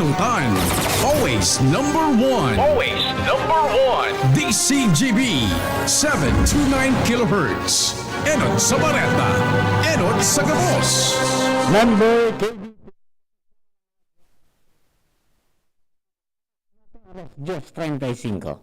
Sinutan. Always number one. Always number one. DCGB 729 kHz. Enot sa Bareta. Enot sa Gabos. Number 10:35.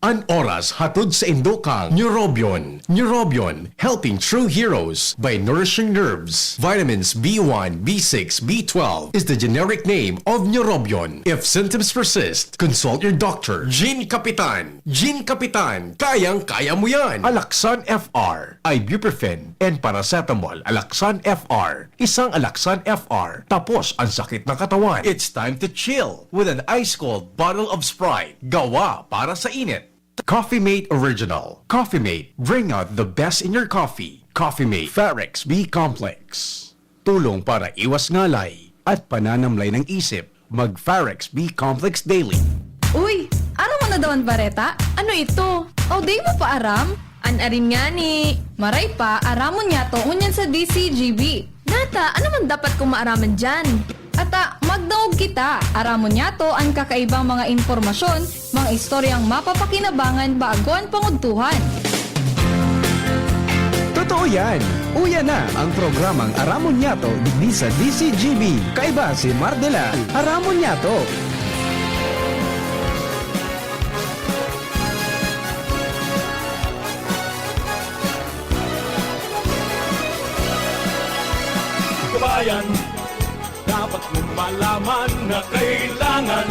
An oras hatod sa Indokang Neurobion. Neurobion, helping true heroes by nourishing nerves. Vitamins B1, B6, B12 is the generic name of Neurobion. If symptoms persist, consult your doctor. Gene Kapitan. Gene Kapitan, kayang-kaya mo yan. Alaxan FR, ibuprofen, and paracetamol. Alaxan FR, isang Alaxan FR. Tapos ang sakit ng katawan. It's time to chill with an ice-cold bottle of Sprite. Gawa para sa init. Coffee Mate Original. Coffee Mate, bring out the best in your coffee. Coffee Mate Ferrex B Complex. Tulong para iwas ngalay at pananamlay ng isip. Mag Ferrex B Complex Daily. Uy, ano mo na daw ang bareta? Ano ito? O di mo pa aram? Anarin nga ni. Maray pa, aramon niya to unyan sa DCGB. Nata, ano man dapat kong maaraman dyan? Ata, magdaog kita. Aramon niya to ang kakaibang mga informasyon, mga istoryang mapapakinabangan bago ang pangudtuhan. Totoo yan! Uya na ang programang Aramon Nyato digdi sa DCGB. Kaiba si Mardela. Aramon Nyato. Kabayan, dapat mong malaman na kailangan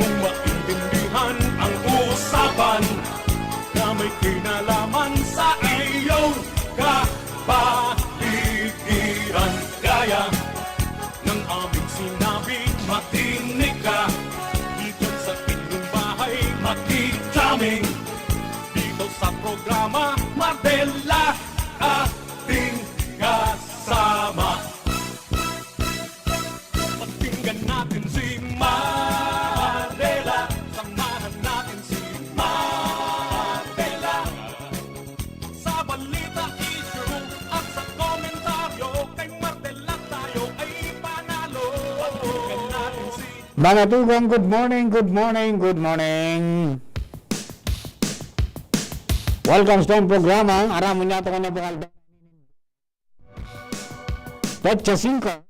mong maintindihan ang usapan na may kinalaman sa iyong kapaligiran. Gaya ng aming sinabi, makinig ka dito sa inyong bahay, makijaming dito sa programa Mardela, ating kasama. Pakinggan natin si Mardela, samahan natin si Mardela. Sa balita, issue at sa komentaryo, kay Mardela tayo ay panalo. Pakinggan natin si Mga tugang, good morning, good morning, good morning. Welcome sa programa. Aramon Nyato ko na bukal. Petsa 5.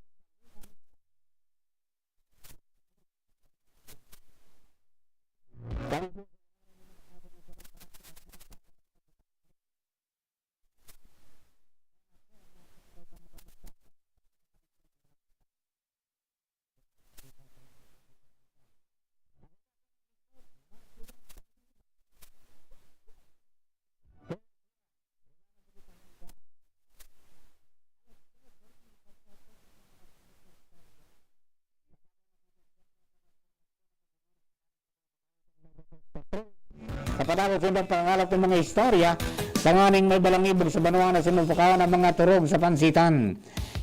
Kapatapos ng pangalap ng mga istorya, tanganing may balangibog sa Banuan na sinupukawan ng mga turog sa pansitan.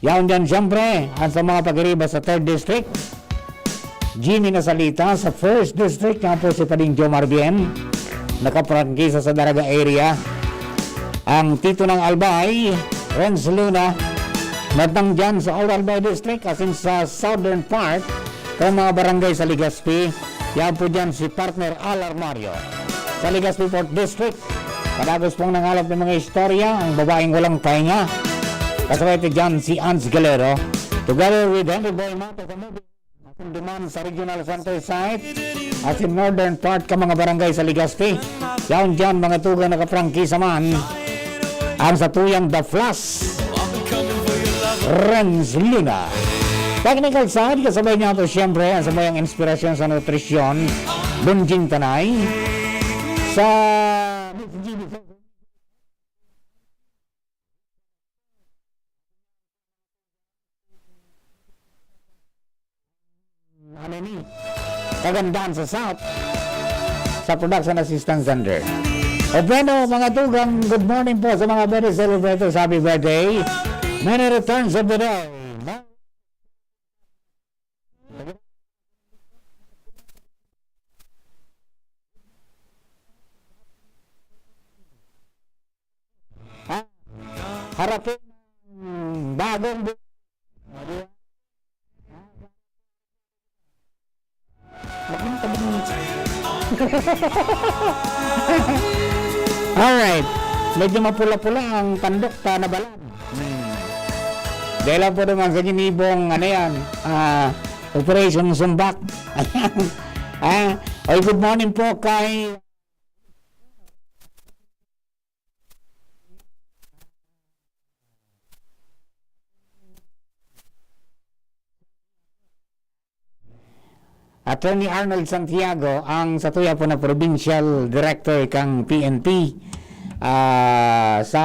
Yaon dyan siyempre, at sa mga pagiriba sa 3rd District. Jimmy na salita sa 1st District, nga po si Pading Jomar Bien, nakaprangkisa sa Daraga area. Ang Tito ng Albay, Renz Luna, natang dyan sa Old Albay District, as in sa southern part, ng mga barangay sa Legazpi. Yan po dyan si partner Alar Mario. Sa Legazpi 4th District, kadagos pong nangalap ng mga istorya, ang babaeng walang pahinga. Kasabay ito dyan si Ans Galero, together with Henry Boy Mato sa movie. Ating duman sa Regional Center site, at in northern part ka mga barangay sa Legazpi. Yan dyan mga tugang nakaprangkisa man, ang sa tuyang The Flash, Renz Luna. Technical side, kasabay niya ito siyempre ang sabayang inspirasyon sa nutrisyon, Bunjing Tanay. Sa ano ni kagandaan sa South sa production assistance center. O bueno, mga tugang, good morning po sa mga birthday celebrators. Happy birthday. Many returns of the day. Harapin bagong Alright. Medyo mapula-pula ang tandok ta na balat. Dahil lang po naman sa ginibong, ano yan, Operation Sumbak. Ayan. Oy, good morning po kay Attorney Arnold Santiago, ang satuya po na Provincial Director kang PNP, sa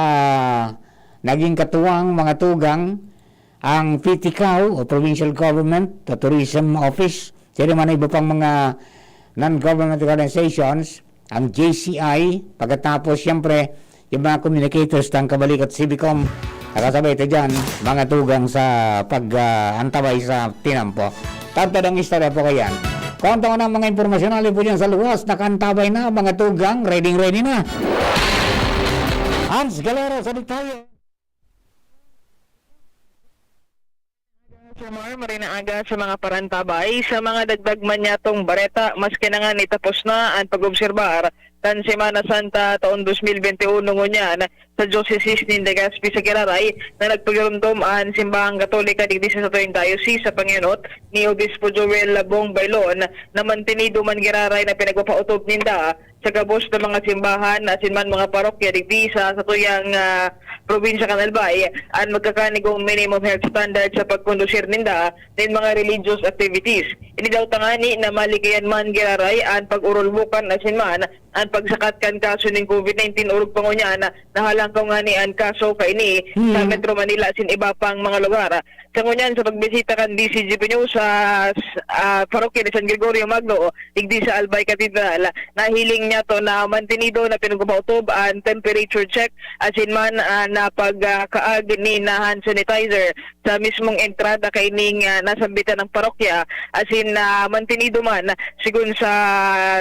naging katuwang mga tugang ang PTCAO o Provincial Government the Tourism Office, sila man iba pang mga non-government organizations, ang JCI, pagkatapos siyempre yung mga communicators ng Kabalik at Civicom, nakasabay ito dyan, mga tugang sa pag-antabay sa tinampo. Tagtadang istorya po kayan. Konto ko ng mga impormasyon po dyan sa luwas, nakantabay na, mga tugang, ready na. Hans Galero, salit tayo. Sumar, marina aga sa mga parantabay, sa mga dagdag man yatong bareta, maski na nga nitapos na ang pag-obserbar tan Semana Santa taon 2021 ngunyan sa Diocese ni Legazpi sa Kiraray na nagpagirumdom ang simbahang Katolika digdi sa tuwing diocese sa Panginot ni Obispo Joel Labong Bailon na mantinido man Kiraray na pinagpapautob ninda sa gabos ng mga simbahan asin man mga parokya digdi sa tuyang probinsya Canalbay ang magkakanigong minimum health standard sa pagkondusir ninda din mga religious activities. Ini daw tangani na malikayan man Kiraray ang pag-urulbukan asin man ang pagsakat kan kaso ng COVID-19 urug pangunyan na nahalangkaw nga ni ang kaso kaini sa Metro Manila sin iba pang mga lugar. Sa ngunyan sa pagbisita kan DCGP News sa parokya ni San Gregorio Magno digdi sa Albay Cathedral, nahiling niya to na mantinido na pinagpapautob ang temperature check asin man na pagkaag ni na hand sanitizer sa mismong entrada kaining nasambitan ng parokya asin mantinido man sigun sa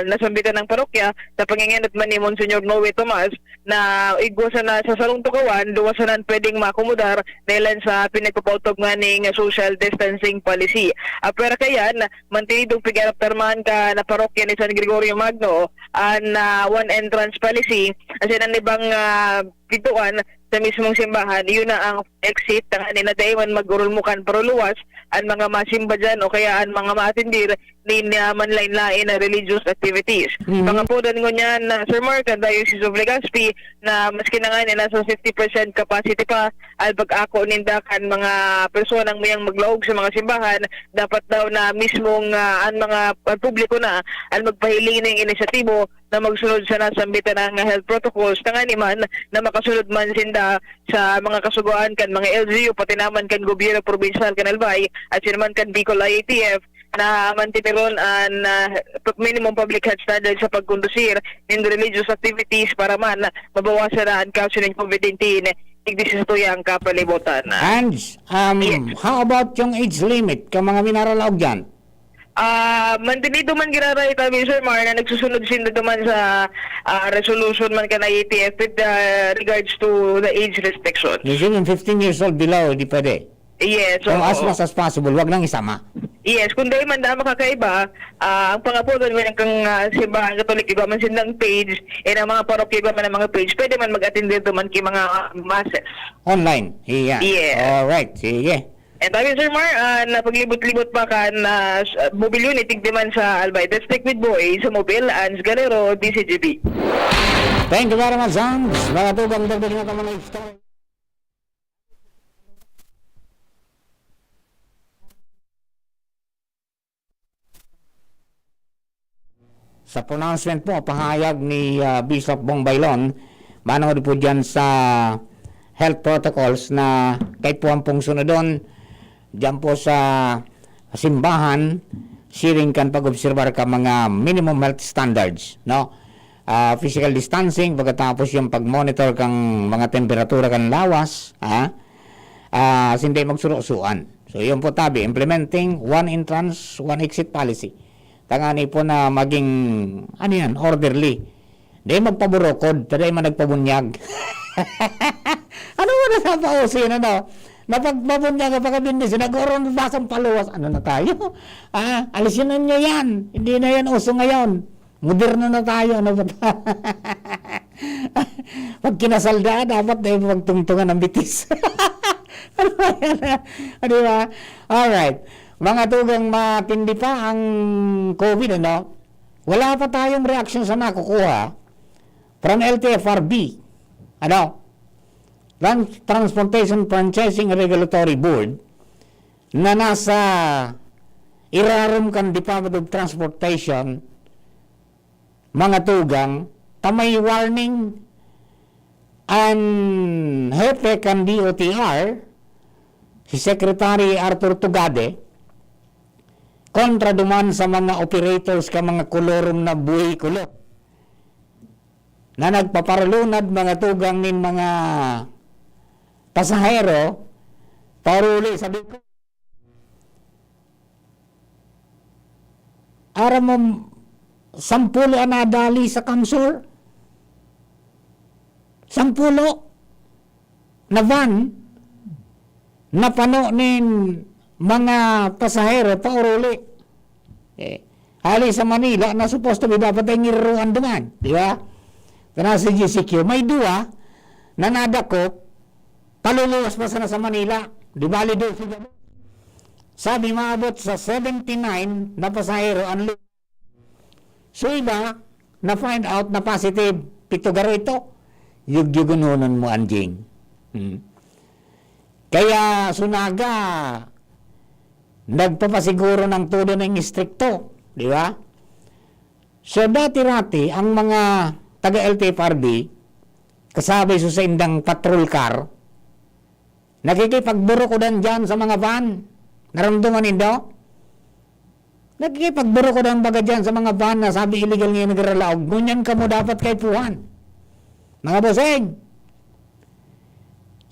nasambitan ng parokya sa panginganat man ni Monsignor Noe Tomas na igwasan na sa salong tukawan, duwasanan pwedeng makomodar dahil sa pinagpapautob nga ning social distancing policy. Pero kayan, mantinidong pigaraptarman ka na parokya ni San Gregorio Magno ang one entrance policy kasi ang ibang pituan sa mismong simbahan, yun na ang exit ng anina dayman magurulmukan pero luwas ang mga masimba dyan o kaya ang mga maatindir ni manlain-lain na religious activities. Mga po doon ngunyan, Sir Mark, ang Diocese of Legazpi na maski na nga nasa 50% capacity pa al pag-ako nindakan mga personang mayang maglaog sa mga simbahan, dapat daw na mismong ang mga publiko na ang magpahiling ng inisyatibo na magsunod sa nasambitan ng health protocols tangani man na makasunod man sinda sa mga kasuguan kan mga LGU pati naman kan gobyerno provincial kan Albay at sinaman kan Bicol IATF na mantiniron ang minimum public health standard sa pagkondusir in religious activities para man mabawasan na ang kaso ng COVID-19 igdis sa tuyang kapalibutan. Hans, how about yung age limit ka mga minaralaog dyan? Mantinido man giraray kami Sir Mar na nagsusunod sinda naman sa resolution man ka na ATF with regards to the age restriction. Even 15 years old below, di pwede. Yes. So, as much as possible, wag nang isama. Yes, kung dahil man na makakaiba, ang pangapunan mo ng kang simbahan Katolik, iba man sindang page, ang mga parokya, iba man ang mga page, pwede man mag-attend dito man ki mga masses. Online? Yeah. Yes. Alright, sige. And tayo Sir Mar, napaglibot-libot pa ka na mobile unit, tigdi man sa Albay. Let's take with boy sa mobile, Ans Galero, DCGP. Thank you very much, Hans. Mga tugang dagdag na ka mga story. Sa pronouncement po, pahayag ni Bishop Bong Bailon, manood po dyan sa health protocols na kahit po ang pong sunodon, dyan po sa simbahan, siring kan pag-observar ka mga minimum health standards, no? Physical distancing, pagkatapos yung pag-monitor kang mga temperatura kan lawas, hindi magsurusuan. So yun po tabi, implementing one entrance, one exit policy. Tangani po na maging, orderly. Di magpaburokod, taday man nagpabunyag. Ano mo na sa pausin, Napagpabunyag ka pagkabindi, sinagoron basang paluwas. Ano na tayo? Alisin na nyo yan. Hindi na yan uso ngayon. Moderno na tayo, ano ba? Pag kinasalda, dapat na magtungtungan ng bitis. Ano ba yan? Di ba? Alright. Mga tugang matindi pa ang COVID, ano? Wala pa tayong reaction sa nakukuha from LTFRB. Ano? Transportation Franchising Regulatory Board na nasa irarum kan Department of Transportation, mga tugang, tamay warning ang hepe kan DOTR, si Secretary Arthur Tugade, kontra duman sa mga operators ka mga kolorum na buhay kulo na nagpaparalunad mga tugang nin mga pasahero paruli sabi ko ara mo 10 anadali sa Kamsur 10 na van na pano nin mga pasahero pauruli. Hali sa Manila na supposed to be dapat ay ngiruan duman, di ba? Kana sa GCQ may duwa na nadakop paluluwas pa sana sa Manila, di bali do sabi maabot sa 79 na pasahero ang so iba na find out na positive pitugaro ito yugyugununan mo anjing. Kaya sunaga nagpapasiguro ng todo ng istrikto, di ba? So dati-rati ang mga taga-LTFRB kasabay sa indang patrol car nakikipagburo ko dyan sa mga van naramdaman nindo? Nakikipagburo ko baga dyan sa mga van na sabi illegal ngayon nagralaog ngunyan ka mo dapat kay puhan mga boseng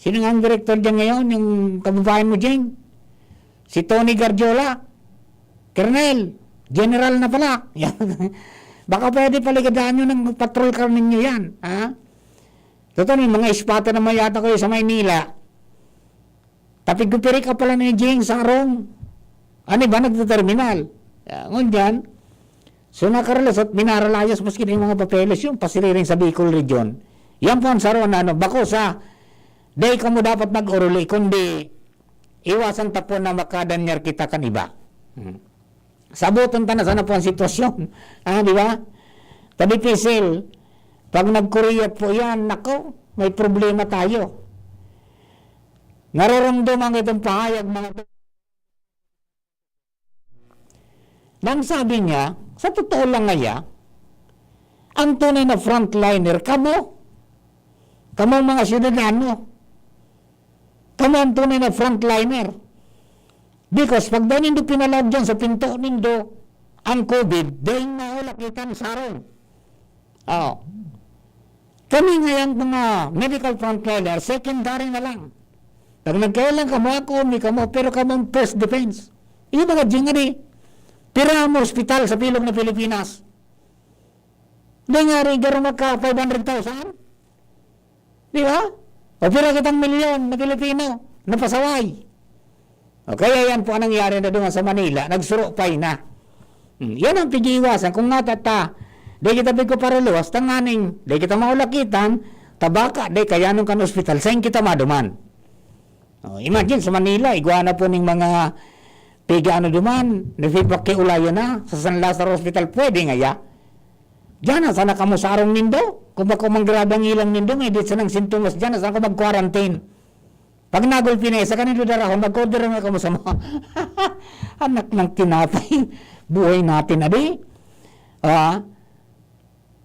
sino nga ang director dyan ngayon yung kababayan mo dyan? Si Tony Garjola, Colonel, General na pala. Baka pwede paligadaan nyo ng patrol car ninyo yan. Ha? Totoo yung mga ispata na mayata ko sa Maynila. Tapig-gupiri ka pala ni Jing Sarong. Ano ba nagtaterminal? Ngunyan, so nakaralas at minaralayas maski na yung mga papeles yung pasiriring sa Bicol Region. Yan po ang Sarong na ano, bako sa day ka mo dapat mag-uruli kundi iwasan tapon na makadanyar kita kan iba. Sabuton ta na sana po ang sitwasyon. Di ba? Tadipisil. Pag nag-Korea po yan, nako, may problema tayo. Nararamdaman itong pahayag mga nang sabi niya, sa totoo lang ngaya, ang tunay na frontliner, kamo mga syudadano, kamo ang tunay na frontliner. Because pag daw nindo pinalog dyan sa pinto nindo ang COVID, dahil naulakitan sarong. Kami ngayang mga medical frontliner, secondary na lang. Pag nagkailan kamo ako, may kamo, pero kamo first defense. Iyo mga jingari, pira mo hospital sa pilog na Pilipinas. Di nga rin garo magka 500,000. Di ba? O pira kitang milyon na Pilipino na pasaway. O kaya yan po ang nangyari na doon sa Manila, nagsurupay na. Yan ang pigiwasan. Kung nga tata, di kita bigko para luwas, tanganing, di kita maulakitan, tabaka, di kaya nung kan hospital, saan kita maduman? O, imagine sa Manila, iguana po ng mga piga ano duman, nafipakiulayo na, sa San Lazaro Hospital, pwede nga ya. Diyan na, sana ka mo sarong nindo. Kung bako manggrabang ilang nindo, may dit sanang sintomas diyan, sana ka mag-quarantine. Pag nagulpinesa, kanilo darahon, mag-order nga ka mo sa mga anak ng tinapay, buhay natin, adi.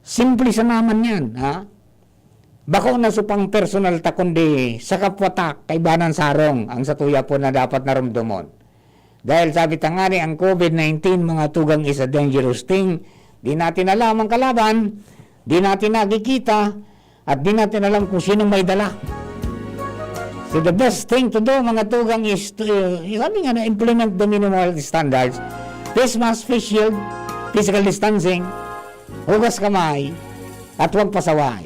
Simple sa naman yan, Bako na supang personal ta, kundi sa kapwatak, kaibanan sarong, ang satuya po na dapat naramdamon. Dahil sabi tangani, ang COVID-19, mga tugang is a dangerous thing. Di natin alam ang kalaban, di natin nakikita, at di natin alam kung sino may dala. So the best thing to do, mga tugang, is to implement the minimum health standards. Face mask, face shield, physical distancing, hugas kamay, at huwag pasaway.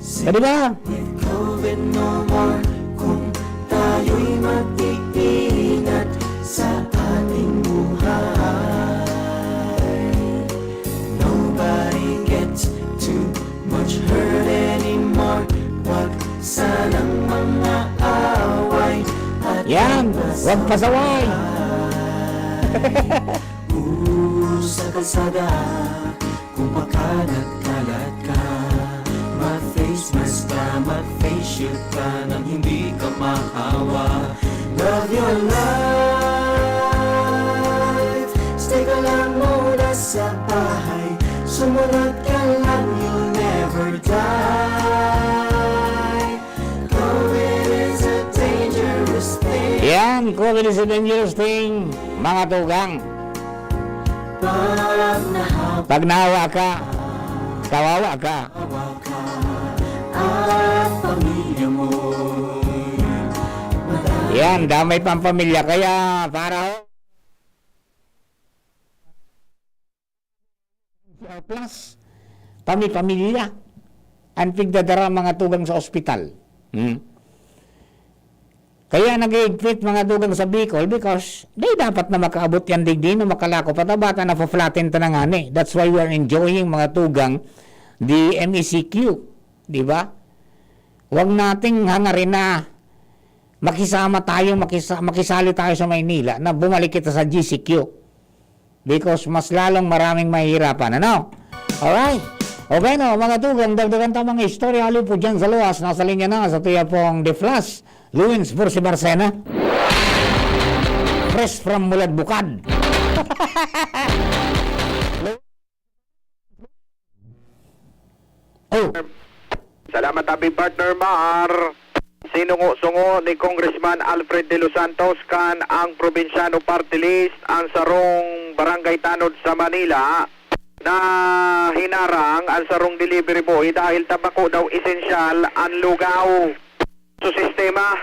So, di ba? COVID no more kung tayo'y mag-iingat sa ating buhay. Nobody Huwag pasaway. Sa kalsada, kung makalat-kalat ka, mag-face mask ka, mag-face shield ka, nang hindi ka mahawa. Love your life, stay ka lang muna sa bahay, sumunod ka lang, you'll never die. COVID is a dangerous thing. Yan, COVID is a dangerous thing, mga tugang. Pag nahawa ka, kawawa ka. At pamilya mo, Yan, damay pang pamilya. Kaya para plus pamilya ang pigdadara mga tugang sa ospital. Kaya nag-iigpit mga dugang sa Bicol because di dapat na makaabot yan digdi na makalako patabata na pa-flatten ta na nga ni. That's why we are enjoying mga tugang the MECQ. Di ba? Huwag nating hangarin na makisama tayo, makisali tayo sa Maynila na bumalik kita sa GCQ. Because mas lalong maraming mahihirapan. Ano? Alright. Okay no, mga tugang, dagdagan ta mga istorya halo po dyan sa luwas. Nasa linya na sa tuya pong The Flash. Luwins Bursi Barcena. Fresh from Mulad Bukad. Oh, Salamat happy partner Mar. Sinungo-sungo ni Congressman Alfred de los Santos kan ang probinsyano party list ang sarong barangay Tanod sa Manila na hinarang ang sarong delivery boy dahil tabako daw esensyal ang lugaw sa sistema.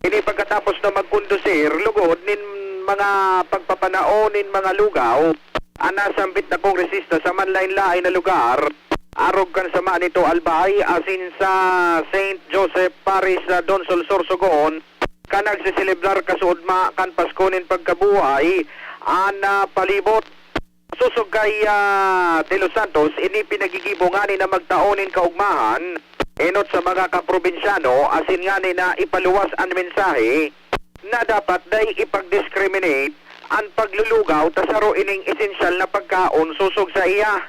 Ini pagkatapos na magkondusir, lugod nin mga pagpapanaonin mga lugaw, ang nasambit na kongresista sa manlain-lain na lugar, arog kan sama nito Albay, asin sa St. Joseph Parish sa Donsol, Sorsogon, ka nagsiselebrar kasuodma kan Paskonin pagkabuhay, an palibot. Susog kay De Los Santos, ini pinagigibongani na magtaonin kaugmahan, enot sa mga kaprobinsyano, asin nga ni na ipaluwas ang mensahe na dapat day ipag-discriminate ang paglulugaw tasaro ining esensyal na pagkaon susog sa iya.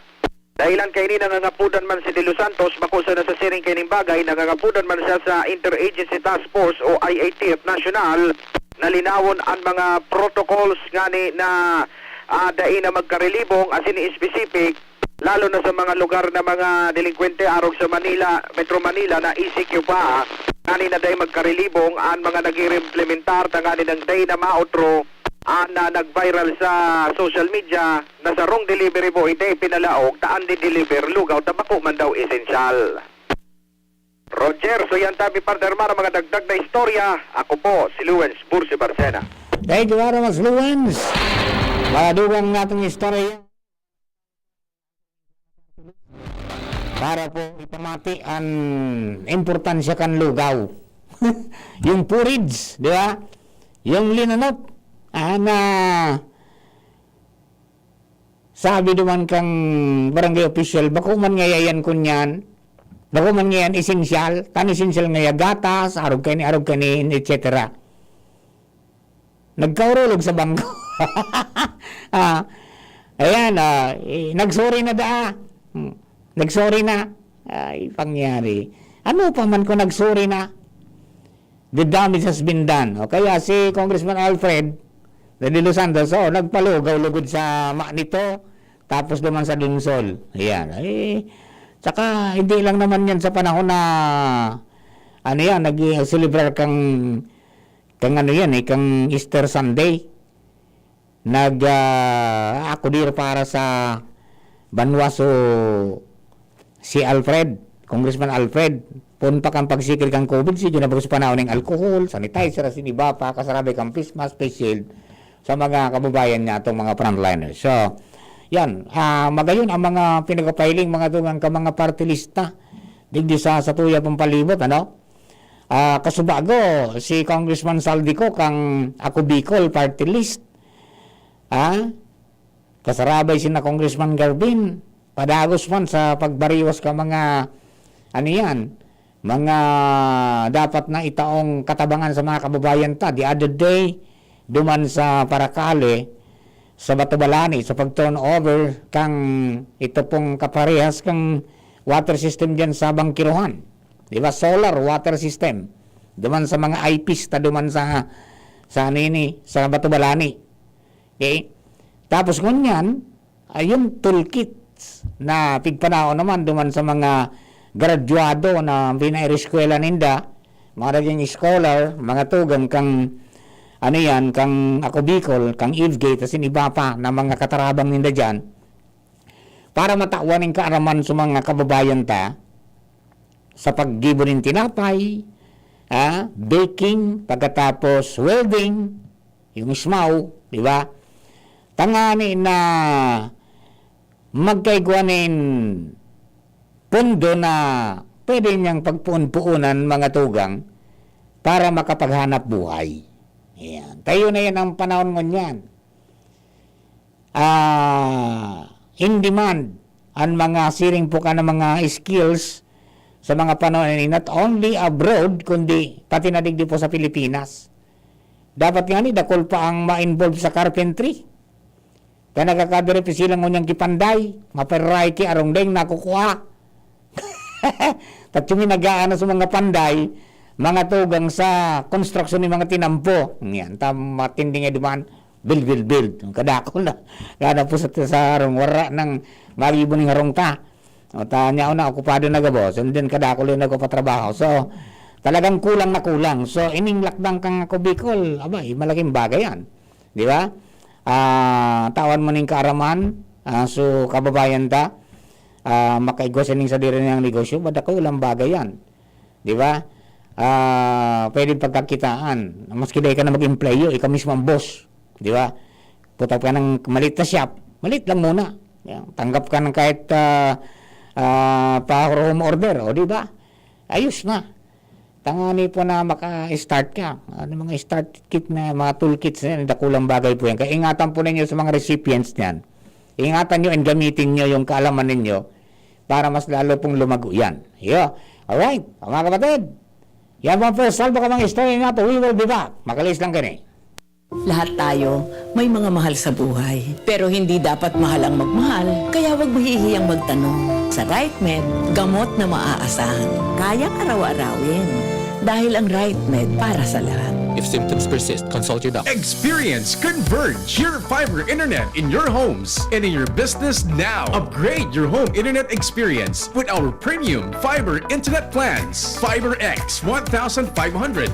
Dahilan kay ni nangangapudan man si De Los Santos, makusa na sa siring kay ning bagay, nangangapudan man siya sa Interagency Task Force o IATF National na linawon ang mga protocols nga ni na dai na magkarelibong asin ni specific lalo na sa mga lugar na mga delinkwente arog sa Manila, Metro Manila na ECQ pa kani na day magkarelibong ang mga nag-implementar tangani ng day na mautro na nag-viral sa social media na sa wrong delivery boy day pinalaog taan di deliver lugaw tabako man daw esensyal. Roger, so yan tabi partner Mara mga dagdag na istorya. Ako po si Luwens Bursi Barcena. thank you very much, Luwens. Madugang natin istorya para po ipamati ang importansya kan lugaw. Yung porridge, di ba? Yung linanop, na sabi duman kang barangay official, bako man ngayayan kunyan, bako man ngayan esensyal, tan esensyal ngaya gatas, arog kani, etc. Nagkaurulog sa bangko. Ayan, nagsorry na daa. Nagsorry na. Ay, pangyari. Ano pa man ko nagsorry na? The damage has been done. O kaya si Congressman Alfred de Los Santos, nagpalugaw-lugod sa nito, tapos naman sa Dunsol. Ayan. Tsaka hindi lang naman yan sa panahon na nag-celebrate kang Easter Sunday. Akudir para sa Banwaso si Alfred, Congressman Alfred, punpa kang pagsikil kang COVID, sige na bagus panahon ng alcohol, sanitizer, siniba pa, kasarabay kang face mask, face shield sa mga kababayan niya itong mga frontliners. So, yan, magayon ang mga pinagpapiling mga tungang ka mga party lista digdi sa tuya pong palibot, kasubago si Congressman Saldico kang ako Bicol party list. Kasarabay sina Congressman Garbin, padagos man sa pagbariwas ka mga mga dapat na itaong katabangan sa mga kababayan ta. The other day, duman sa Paracale, sa Batubalani, sa pag-turnover kang ito pong kaparehas kang water system dyan sa Bangkiruhan. Di ba? Solar water system. Duman sa mga IPs, duman sa sa Batubalani. Okay? Tapos ngunyan, yung toolkits na pigpanao naman duman sa mga graduado na pinair-eskwela ninda, mga naging scholar, mga tugang kang kang ako Bicol, kang Evegate, asin iba pa na mga katarabang ninda dyan, para matawan ng kaaraman sa mga kababayan ta sa paggibo ng tinapay, baking, pagkatapos welding, yung smaw, di ba? Tangani na magkaiguanin pundo na pwede niyang pagpuun-puunan mga tugang para makapaghanap buhay. Yan. Tayo na yan ang panahon ngunyan. In demand ang mga siring po ka ng mga skills sa mga panahon ini, not only abroad, kundi pati na digdi po sa Pilipinas. Dapat nga ni, dakol pa ang ma-involve sa carpentry. Kaya nagkakadiri pa silang ngunyang kipanday, maperay ki arong deng nakukuha. At yung nag-aano sa mga panday, mga tugang sa construction ng mga tinampo. Yan, matindi nga dumaan, build. Kadako na. Kada po sa arong wara ng magibo ng harong ta. O tanya na, okupado na gabos. And then kadako lang nagpatrabaho. So, talagang kulang na kulang. So, ining lakdang kang ako Bicol, abay, malaking bagay yan. Di ba? Tawan mo ning kaaraman, so kababayan ta, makaigwasaning sa diri ng negosyo, bada ko ulang bagay yan. Di ba? Pwede pagkakitaan. Maski dahil ka na mag-employo, ikaw mismo ang boss. Di ba? Putap ka ng malit na shop. Malit lang muna. Yan. Tanggap ka ng kahit pa-home order. O di ba? Ayos na. Tangani po na maka-start ka. Ano mga start kit na, mga toolkits na yan, dakulang bagay po yan. Kaya ingatan po ninyo sa mga recipients niyan. Ingatan nyo and gamitin nyo yung kaalaman ninyo para mas lalo pong lumago yan. Yo. Alright, mga kapatid. Yan po first, salvo ka mga story nato. We will be back. Makalis lang kani. Lahat tayo may mga mahal sa buhay. Pero hindi dapat mahal ang magmahal. Kaya wag mahihiyang magtanong. Sa RightMed, gamot na maaasahan. Kayang araw-arawin. Dahil ang RightMed para sa lahat. If symptoms persist, consult your doctor. Experience Converge, pure fiber internet in your homes and in your business now. Upgrade your home internet experience with our premium fiber internet plans. Fiber X 1,500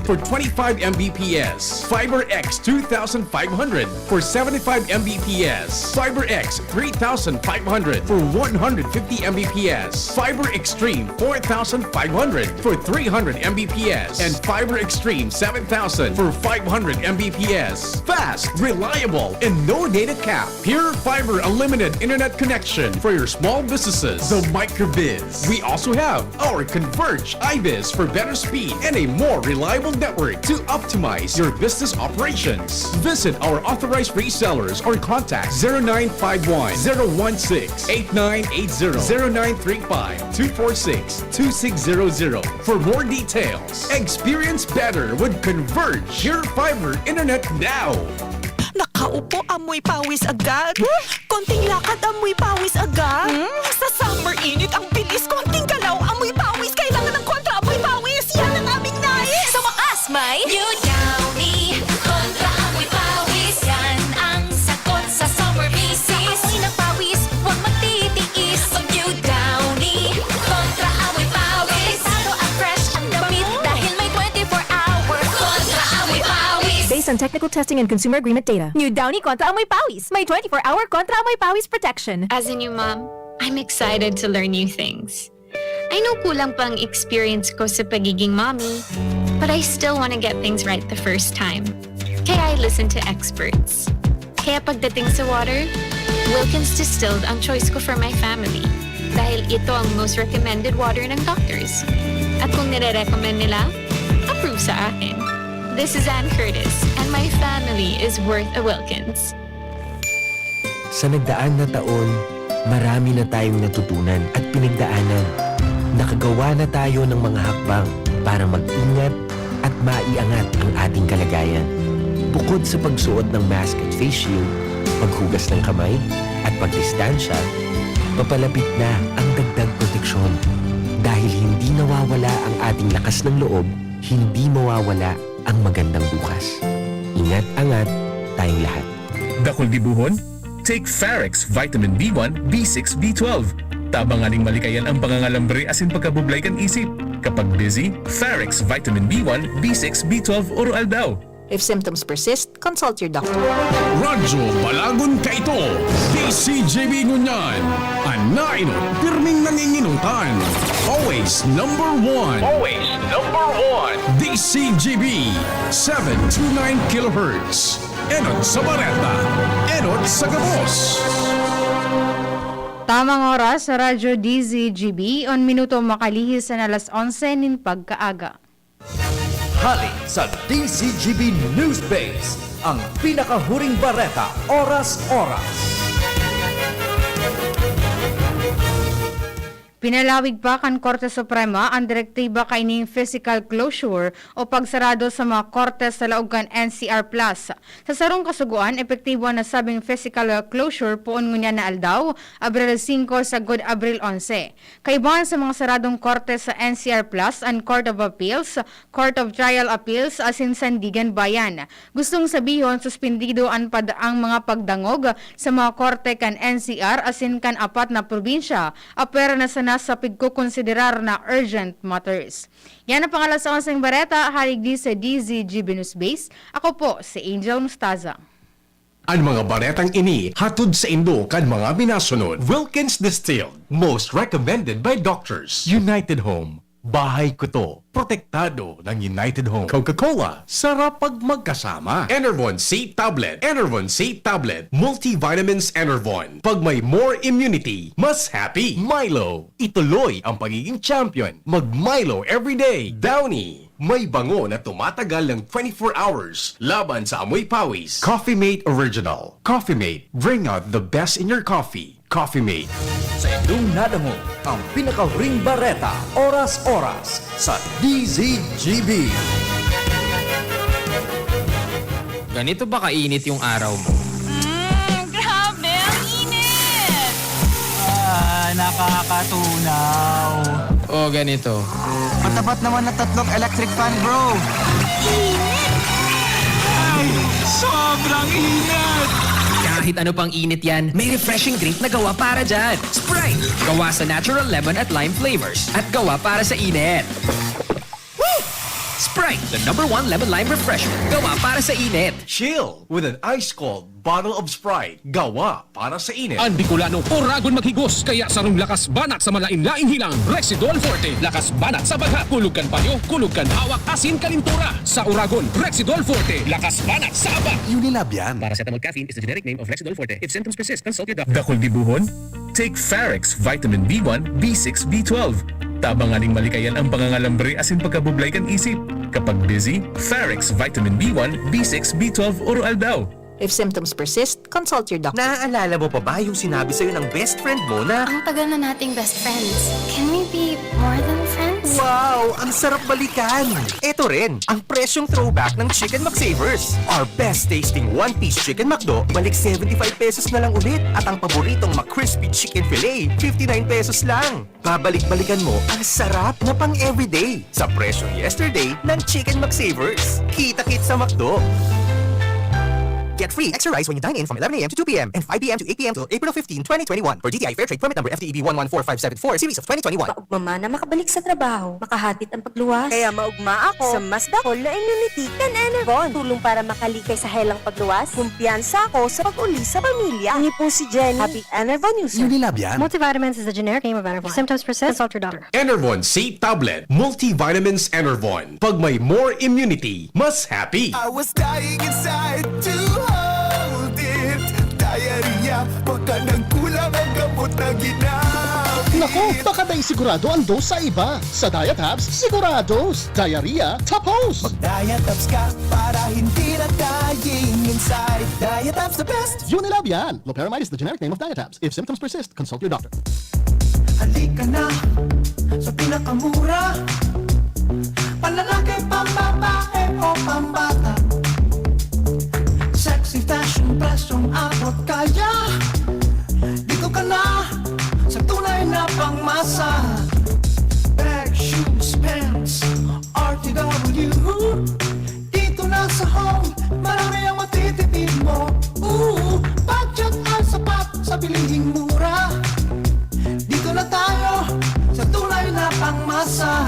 for 25 Mbps. Fiber X 2,500 for 75 Mbps. Fiber X 3,500 for 150 Mbps. Fiber Extreme 4,500 for 300 Mbps. And Fiber Extreme 7,000 for 500 Mbps. Fast, reliable, and no data cap. Pure Fiber Unlimited Internet Connection for your small businesses. The Microbiz. We also have our Converge iBiz for better speed and a more reliable network to optimize your business operations. Visit our authorized resellers or contact 0951 016 8980 0935 246 2600 for more details. Experience better with Converge Pure Fiber Internet now. Nakaupo, amoy pawis agad. Konting lakad, amoy pawis agad. Sa summer init, ang bilis. Konting galaw, amoy pawis. Kailangan ng kontra, amoy pawis. Yan ang aming nais. Sa wakas, may New Downy kontra amoy pawis. Yan ang sagot sa summer bisis. Amoy ng pawis, huwag magtitiis. So New Downy kontra amoy pawis. Tado at fresh ang damit dahil may 24-hour kontra amoy pawis. Based on technical testing and consumer agreement data. New Downy Kontra Amoy Pawis. May 24-hour Kontra Amoy Pawis protection. As a new mom, I'm excited to learn new things. I know kulang pang experience ko sa pagiging mommy, but I still want to get things right the first time. Kaya I listen to experts. Kaya pagdating sa water, Wilkins Distilled ang choice ko for my family. Dahil ito ang most recommended water ng doctors. At kung nire-recommend nila, approve sa akin. This is Ann Curtis, and my family is worth a Wilkins. Sa nagdaan na taon, marami na tayong natutunan at pinagdaanan. Nakagawa na tayo ng mga hakbang para mag-ingat at maiangat ang ating kalagayan. Bukod sa pagsuot ng mask at face shield, paghugas ng kamay, at pagdistansya, papalapit na ang dagdag proteksyon. Dahil hindi nawawala ang ating lakas ng loob, hindi mawawala ang magandang bukas. Ingat-angat tayong lahat. Dakol dibuhon? Take Farex Vitamin B1, B6, B12. Tabanganing malikayan ang pangangalambre asin pagkabublay kan isip. Kapag busy, Farex Vitamin B1, B6, B12 oral daw. If symptoms persist, consult your doctor. Radyo Balagon Kaito, DCGB Ngunyan, Anainot, pirming nanginginutan. Always number one. Always number one. DCGB, 729 kHz. Enot sa Bareta, Enot sa Gabos. Tamang oras sa Radyo DZGB, on minuto makalihis na alas 11 nin pagkaaga. Hali sa DCGB News Base, ang pinakahuring bareta, oras-oras. Pinalawig pa kan Korte Suprema ang direktiba kaining physical closure o pagsarado sa mga korte sa laog kan NCR Plus. Sa sarong kasuguan, epektibo na sabing physical closure poon ngunyan na aldaw, Abril 5 sa Good Abril 11. Kaibahan sa mga saradong korte sa NCR Plus ang Court of Appeals, Court of Trial Appeals asin Sandigan Bayan. Gustong sabihon, suspendido ang mga pagdangog sa mga korte kan NCR asin kan apat na probinsya, apera na sa nasa pagkukonsiderar na urgent matters. Yan ang pangalas sa 11 bareta, halig di sa DZGB News Base. Ako po si Angel Mustaza. Ang mga baretang ini hatod sa Indo kan mga binasunod. Wilkins Distilled, most recommended by doctors. United Home, bahay ko to. Protektado ng United Home. Coca-Cola, sarap pag magkasama. Enervon C Tablet. Enervon C Tablet. Multivitamins Enervon. Pag may more immunity, mas happy. Milo, ituloy ang pagiging champion. Mag-Milo everyday. Downy, may bango na tumatagal ng 24 hours. Laban sa amoy pawis. Coffee Mate Original. Coffee Mate, bring out the best in your coffee. Coffee Mate. Sa inyong nadamo, ang pinakahuring bareta, oras-oras sa DZGB. Ganito ba kainit yung araw mo? Grabe, ang init! Nakakatunaw. O ganito. Matapat naman na 3 electric fan, bro. Init! Ay, sobrang init. Kahit ano pang init yan, may refreshing drink na gawa para dyan. Sprite! Gawa sa natural lemon at lime flavors. At gawa para sa init. Woo! Sprite, the #1 lemon lime refreshment. Gawa para sa init. Chill with an ice-cold bottle of Sprite. Gawa para sa init. Ang Bicolano, oragon maghigos, kaya sarong lakas banat sa malain-laing hilang. Rexidol Forte, lakas banat sa baga. Kulog kan payo, kulog kan hawak, asin kalintura. Sa oragon, Rexidol Forte, lakas banat sa aba. Unilab yan. Paracetamol caffeine is the generic name of Rexidol Forte. If symptoms persist, consult your doctor. Dakol dibuhon? Take Farex Vitamin B1, B6, B12. Tabanganing malikayan ang pangangalambre asin pagkabublay kan isip. Kapag busy, Farex Vitamin B1, B6, B12 oral daw. If symptoms persist, consult your doctor. Naaalala mo pa ba yung sinabi sa'yo ng best friend mo na, Ang tagal na nating best friends. Can we be more than friends? wow, ang sarap balikan! Ito rin, ang presyong throwback ng Chicken McSavers. Our best tasting one-piece Chicken McDo, balik 75 pesos na lang ulit. At ang paboritong McCrispy Chicken Filet, 59 pesos lang. Babalik-balikan mo ang sarap na pang everyday sa presyong yesterday ng Chicken McSavers. Kita-kit sa McDo. Get free extra rice when you dine in from 11 a.m. to 2 p.m. and 5 p.m. to 8 p.m. till April 15, 2021 for GTI Fair Trade Permit number FTEB 114574 series of 2021. Maugma na makabalik sa trabaho, makahatid ang pagluwas. Kaya maugma ako sa mas dakol na immunity kan Enervon. Tulong para makalikay sa helang pagluwas. Kumpiyansa ako sa pag-uli sa pamilya. Ini po si Jenny, happy Enervon user. Unilab yan. Multivitamins is the generic name of Enervon. Symptoms persist, consult your doctor. Enervon C Tablet. Multivitamins Enervon. Pag may more immunity, mas happy. I was dying inside to hold it. Diarrhea, baka nang kulang ang gamot na ginamit. Nako, baka dahil sigurado ang dose sa iba. Sa Diet Hubs, sigurados. Diarrhea, tapos. Mag-Diet Hubs ka para hindi na dying inside. Diet Hubs the best. Unilab yan. Loperamide is the generic name of Diet Hubs. If symptoms persist, consult your doctor. Halika na sa pinakamura. Panlalaki, pambabae o pambata. presyong abot kaya. Dito ka na sa tunay na pangmasa. Bag, shoes, pants, RTW. Dito na sa home, marami ang matitipid mo. Budget ang sapat sa bilihing mura. Dito na tayo sa tunay na pangmasa.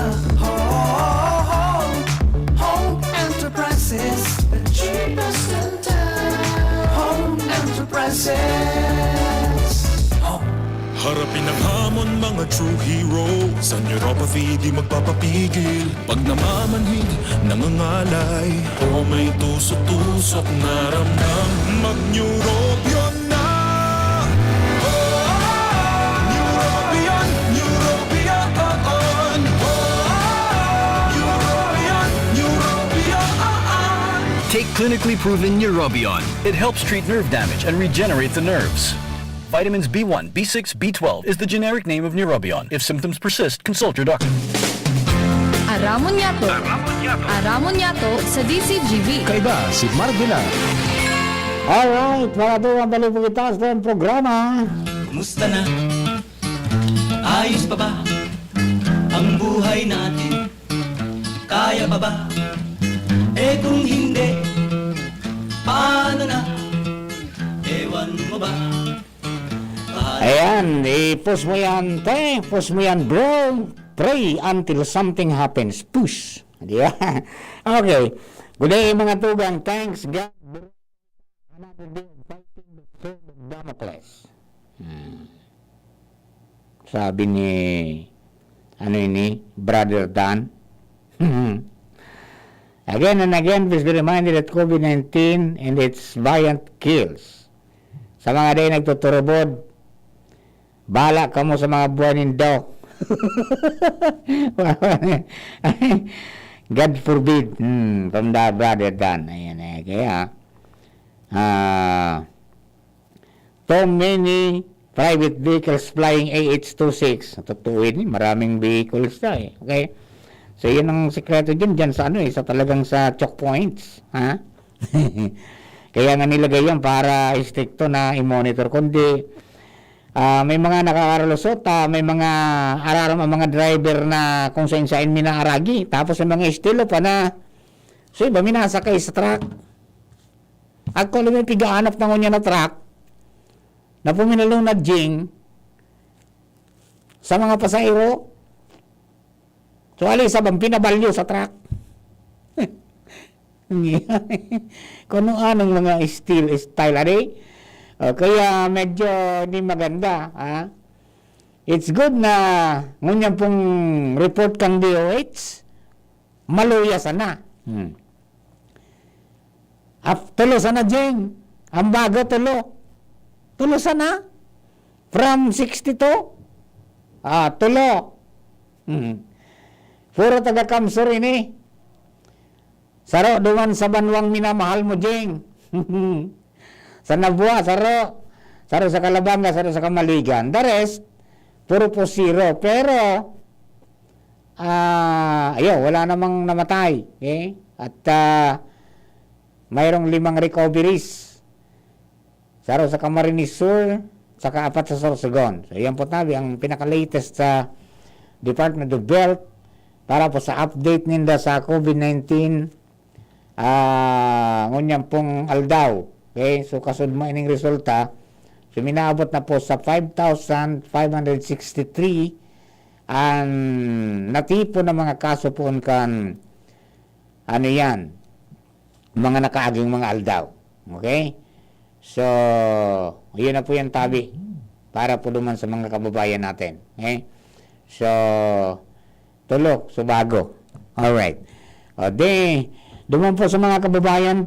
Home Enterprises, the cheapest in town. Home Enterprises. Harapin ang hamon mga true hero. Sa neuropathy di magpapapigil. Pag namamanhid, nangangalay, o may tusok-tusok na ramdam, mag-Neurobion na. Neurobion, Neurobion. Neurobion, Neurobion. Take clinically proven Neurobion. It helps treat nerve damage and regenerate the nerves. Vitamins B1, B6, B12 is the generic name of Neurobion. If symptoms persist, consult your doctor. Aramon Yato. Aramon Yato sa DCGV. Kaiba si Mardila. Alright, mga tuwang balibugitas po ang programa. Kumusta na? Ayos pa ba ang buhay natin? Kaya pa ba? Eh kung hindi, paano na? Ewan mo ba? Ayan, i-push mo yan, te. Push mo yan, bro. Pray until something happens. Push. Di ba? Okay. Good day, mga tugang. Thanks, God. Another day fighting the sword of Damocles. Sabi ni, Brother Dan. Again and again, please be reminded that COVID-19 and its variant kills. Sa mga day nagtuturubod, bala ka mo sa mga buwan nindo. God forbid. From the Brother Dan. Ayan, kaya too many private vehicles flying AH-26. Totoo maraming vehicles na eh. Okay? So, yun ang sekreto dyan sa sa talagang sa choke points. Ha? Kaya nga nilagay yan para stricto na i-monitor. Kundi, may mga nakakalusot, may mga araram ang mga driver na kung saan minaaragi. Tapos may mga estilo pa na, so iba minasakay sa truck. Ako may pigaanap na niya na truck, na puminalong na jing sa mga pasahero. So alisa bang pinabalyo sa truck. Kung anong mga style kaya medyo hindi maganda. It's good na ngunyan pong report kang DOH, maluya sana. Tulo sana, Jeng. Ang bago tulo. Tulo sana. From 62. Tulo. Puro taga-Kamsur ini. Saro, duman sa banwang minamahal mo, Jeng. Sa Nabua, saro sa Calabanga, saro sa Kamaligan. The rest, puro po zero. Pero, wala namang namatay. Okay? At, mayroong 5 recoveries. Saro sa Camarines Sur, saka 4 sa Sorsogon. So, yan po tabi, ang pinaka-latest sa Department of Health para po sa update ninda sa COVID-19 ngunyan pong Aldao. Okay, so kasud mo ining resulta, so minaabot na po sa 5,563 ang natipo na mga kaso po kan yan, mga nakaaging mga Aldao. Okay? So, yun na po yan tabi para po duman sa mga kababayan natin. Okay? So, tulok, so bago. Alright. O, duman po sa mga kababayan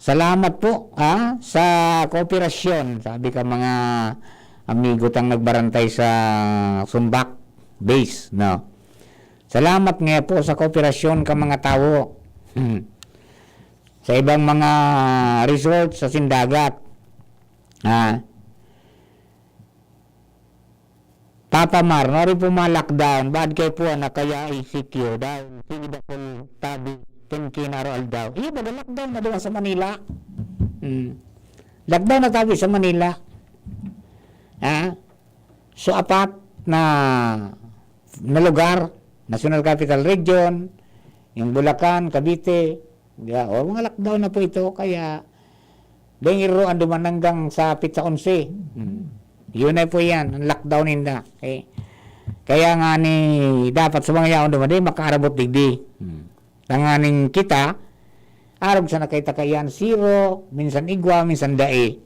salamat po sa kooperasyon. Sabi ka mga amigo tang nagbarantay sa Sumbak base, no? Salamat nga po sa kooperasyon ka mga tao. Sa ibang mga resort sa Sindagat. Papa Mar, nari po mga lockdown, bad kayo po na kaya i-secure dahil hindi po tabi 10K na roll daw. Iya ba, lockdown na doon sa Manila? Lockdown na tayo sa Manila. So, apat na lugar, National Capital Region, yung Bulacan, Cavite, mga lockdown na po ito, kaya dahil ang duman hanggang sa Pizza 11. Yun na po yan, ang lockdown nila. Okay? Kaya nga dapat sa mga yaon duman, makaarabot digdi. Tanganing kita, arog sa nakita kayan, 0, minsan igwa, minsan dae.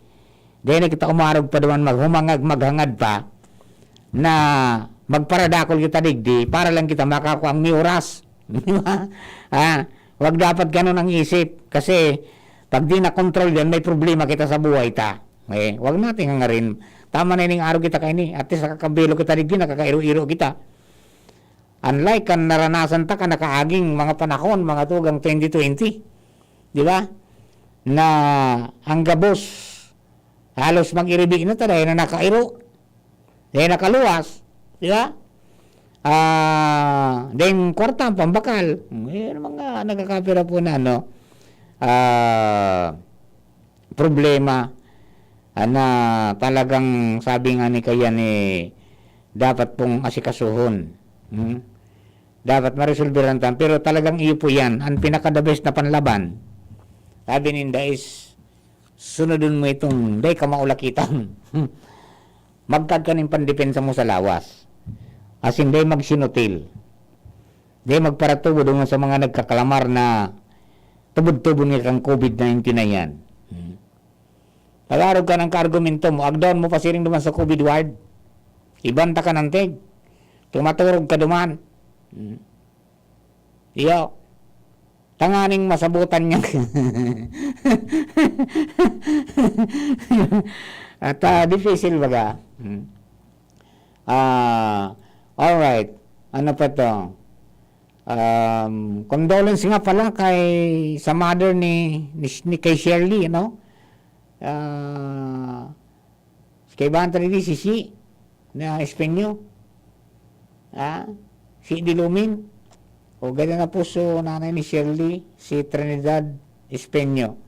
Dahil kita umarog pa duman maghangad pa, na magparadakol kita digdi, para lang kita makakuha ang oras. Wag dapat ganun ang isip, kasi pag di na-control yan, may problema kita sa buhay ta. Wag natin hangarin. Tama na yung araw kita kaini. At least nakakabilo kita digdi, nakakairo-iro kita. Unlike kan naranasan ta ka nakaaging mga panahon, mga tugang 2020. Di ba? Na ang gabos, halos mag-iribig na ta dahil na nakairo. Dahil nakaluwas. Di ba? Dahil kwarta ang pambakal. Mga nagkakapira po na problema na talagang sabi nga ni Kayan dapat pong asikasuhon. Dapat ma-resolveran tan, pero talagang iyo po yan ang pinaka-the best na panlaban. Sabi ninda is sunodun mo itong day ka maulakitan. Magkag ka ng pandepensa mo sa lawas, as in day magsinutil, day magparatubo doon sa mga nagkakalamar na tubod-tubo niya kang COVID-19 na yan. Tagarog ka ng ka-argumento mo, agdoon mo pasiring duman sa COVID ward, ibanta ka ng teg, tumaturog ka duman. Iyo, tanganing masabutan niya. At difficile baga. Alright, ano pa to? Condolence nga pala sa mother ni kay Shirley, kay Banta ni si na Espenyo, si Dilumin, o ganyan na po so nanay ni Shirley, si Trinidad Espenyo.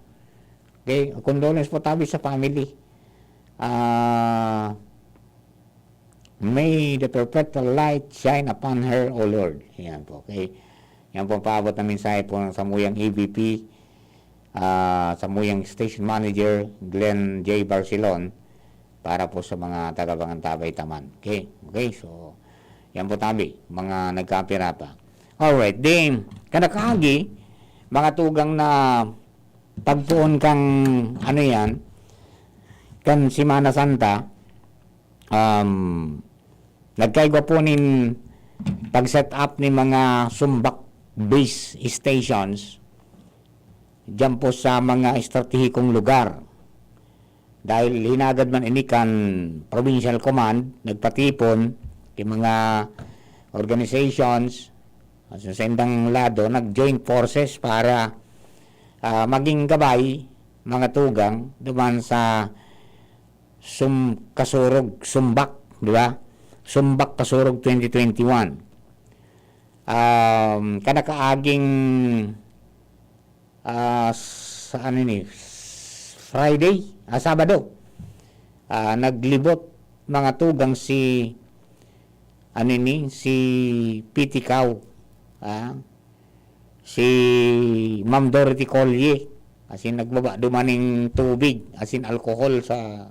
Okay, condolence po tabi sa family. May the perpetual light shine upon her, O Lord. Yan po, okay. Yan po paabot na mensahe po ng Samuyang EVP, Samuyang Station Manager, Glenn J. Barcelon, para po sa mga taga-Bangantabay Taman. Okay, so, yan po tabi, mga nagkapira pa. Alright, then, kanakaagi, mga tugang na pagpuon kang, kan Semana Santa, nagkaigwa po nin pag-set up ni mga sumbak base stations dyan po sa mga estratehikong lugar. Dahil hinagad man inikan provincial command, nagpatipon kay mga organizations sa sendang lado, nag-joint forces para maging gabay mga tugang duman sa Kasurog Sumbak, di ba? Sumbak Kasurog 2021. Kanakaaging Friday, Sabado. Naglibot mga tugang si Pitikaw, si Ma'am Dorothy Collier, as in nagbaba dumaning tubig, as in alcohol sa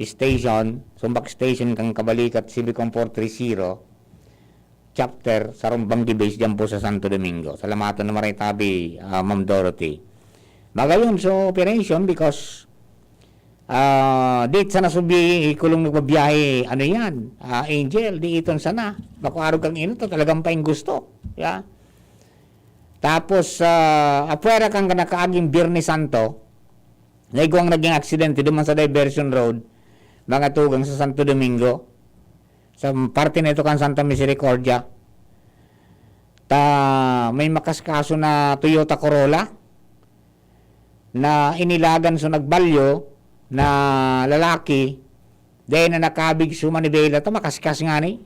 station, Sumbak Station kang Kabalikat, Civicom 430 chapter sa Rumbang Base dyan po sa Santo Domingo. Salamatan na maray tabi, Ma'am Dorothy. Magayon so operation because date sana subi kulong nagbabiyahe, Angel, di iton sana. Makuarog kang ito, talagang paing gusto. Yeah? Tapos, apuera kang nakaaging Biyernes Santo, naigwang naging aksidente duman sa Diversion Road, mga tugang sa Santo Domingo, sa parte na ito kan Santa Misericordia. May makaskaso na Toyota Corolla na inilagan so nagbalyo na lalaki dahil na nakabig sumanibela ito makaskas nga ni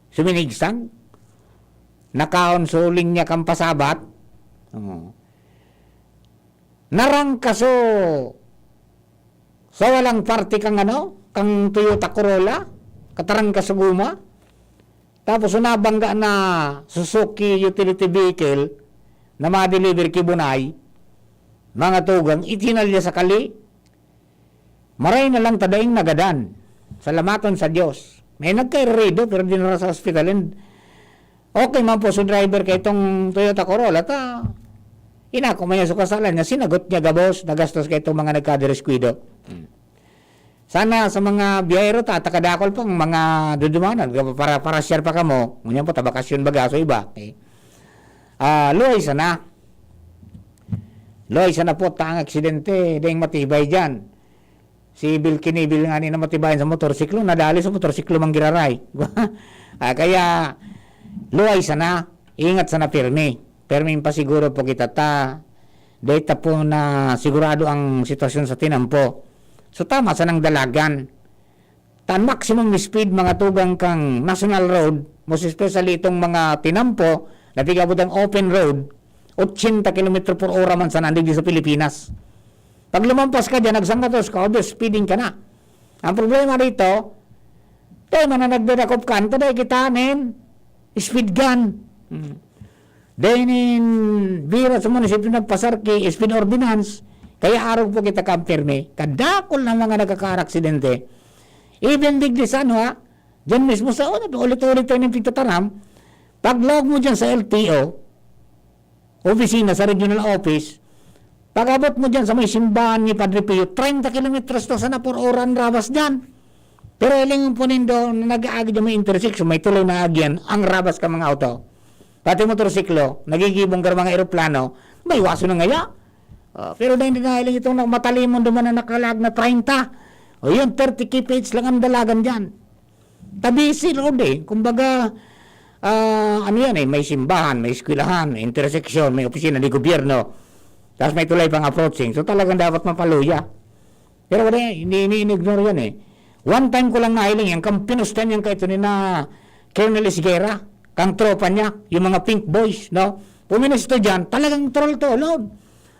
suminigsan nakaon so linya kang pasabat Narang kaso sa walang party kang kang Toyota Corolla, katarang kasuguma. Tapos nabangga na Suzuki utility vehicle na ma-deliver kibunay, mga tugang, itinalya sa kali. Maray na lang tadaing nagadan. Salamatan sa Diyos. May nagkairido pero dinara sa hospital. And okay man po sa driver kay itong Toyota Corolla. Inako man niya sa kasalan niya. Sinagot niya gabos. Nagastos kay itong mga nagkadiresquido. Sana sa mga biyahero takadakol pang mga dudumanan. Para share pa ka mo. Ngunyan po tabakasyon baga so iba. Okay. Luay sana. Luay sana po ang aksidente. Dahil matibay dyan. Si Bill Kinibil nga ni na matibayan sa motorsiklo, nadali sa motorsiklo mang giraray. Kaya, luay sana, ingat sana pirmi. Pirmi pa siguro po kita data po na sigurado ang sitwasyon sa tinampo. So tama sanang dalagan. Maximum speed mga tugang kang national road, most especially itong mga tinampo, na tigabot ang open road, 80 km per hora man sa nandig sa Pilipinas. Pag lumampas ka dyan, nagsangkatos ka, speeding ka na. Ang problema dito, tayo man na nagdadakop ka, taday kitanin, speed gun. Dahil bira sa munisipyo nagpasar ki speed ordinance, kaya araw po kita kampirme, kadakol ng mga nagkakaraksidente. Even digdi sa dyan mismo sa ulit-ulit tayo ng pigtataram, paglog mo dyan sa LTO, opisina sa regional office, pag-abot mo dyan sa may simbahan ni Padre Pio, 30 kilometers to sana por oran rabas dyan. Pero ilang po nindo na nag-aagi dyan may intersection, may tuloy na agyan, ang rabas ka mga auto. Pati motorsiklo, nagigibong ka mga aeroplano, may waso na ngaya. Pero dahil dahil itong matalimon duman na nakalag na 30. O yun, 30 kph lang ang dalagan dyan. Tabisi road kumbaga, may simbahan, may eskwelahan, may intersection, may opisina ni gobyerno. Tapos may tulay pang approaching. So talagang dapat mapaluya. Pero wala, hindi ignore yan One time ko lang nahiling yan, kang pinustan yan kahit ni na Colonel Isguera, kang tropa niya, yung mga pink boys, Puminusto dyan, talagang troll to, load.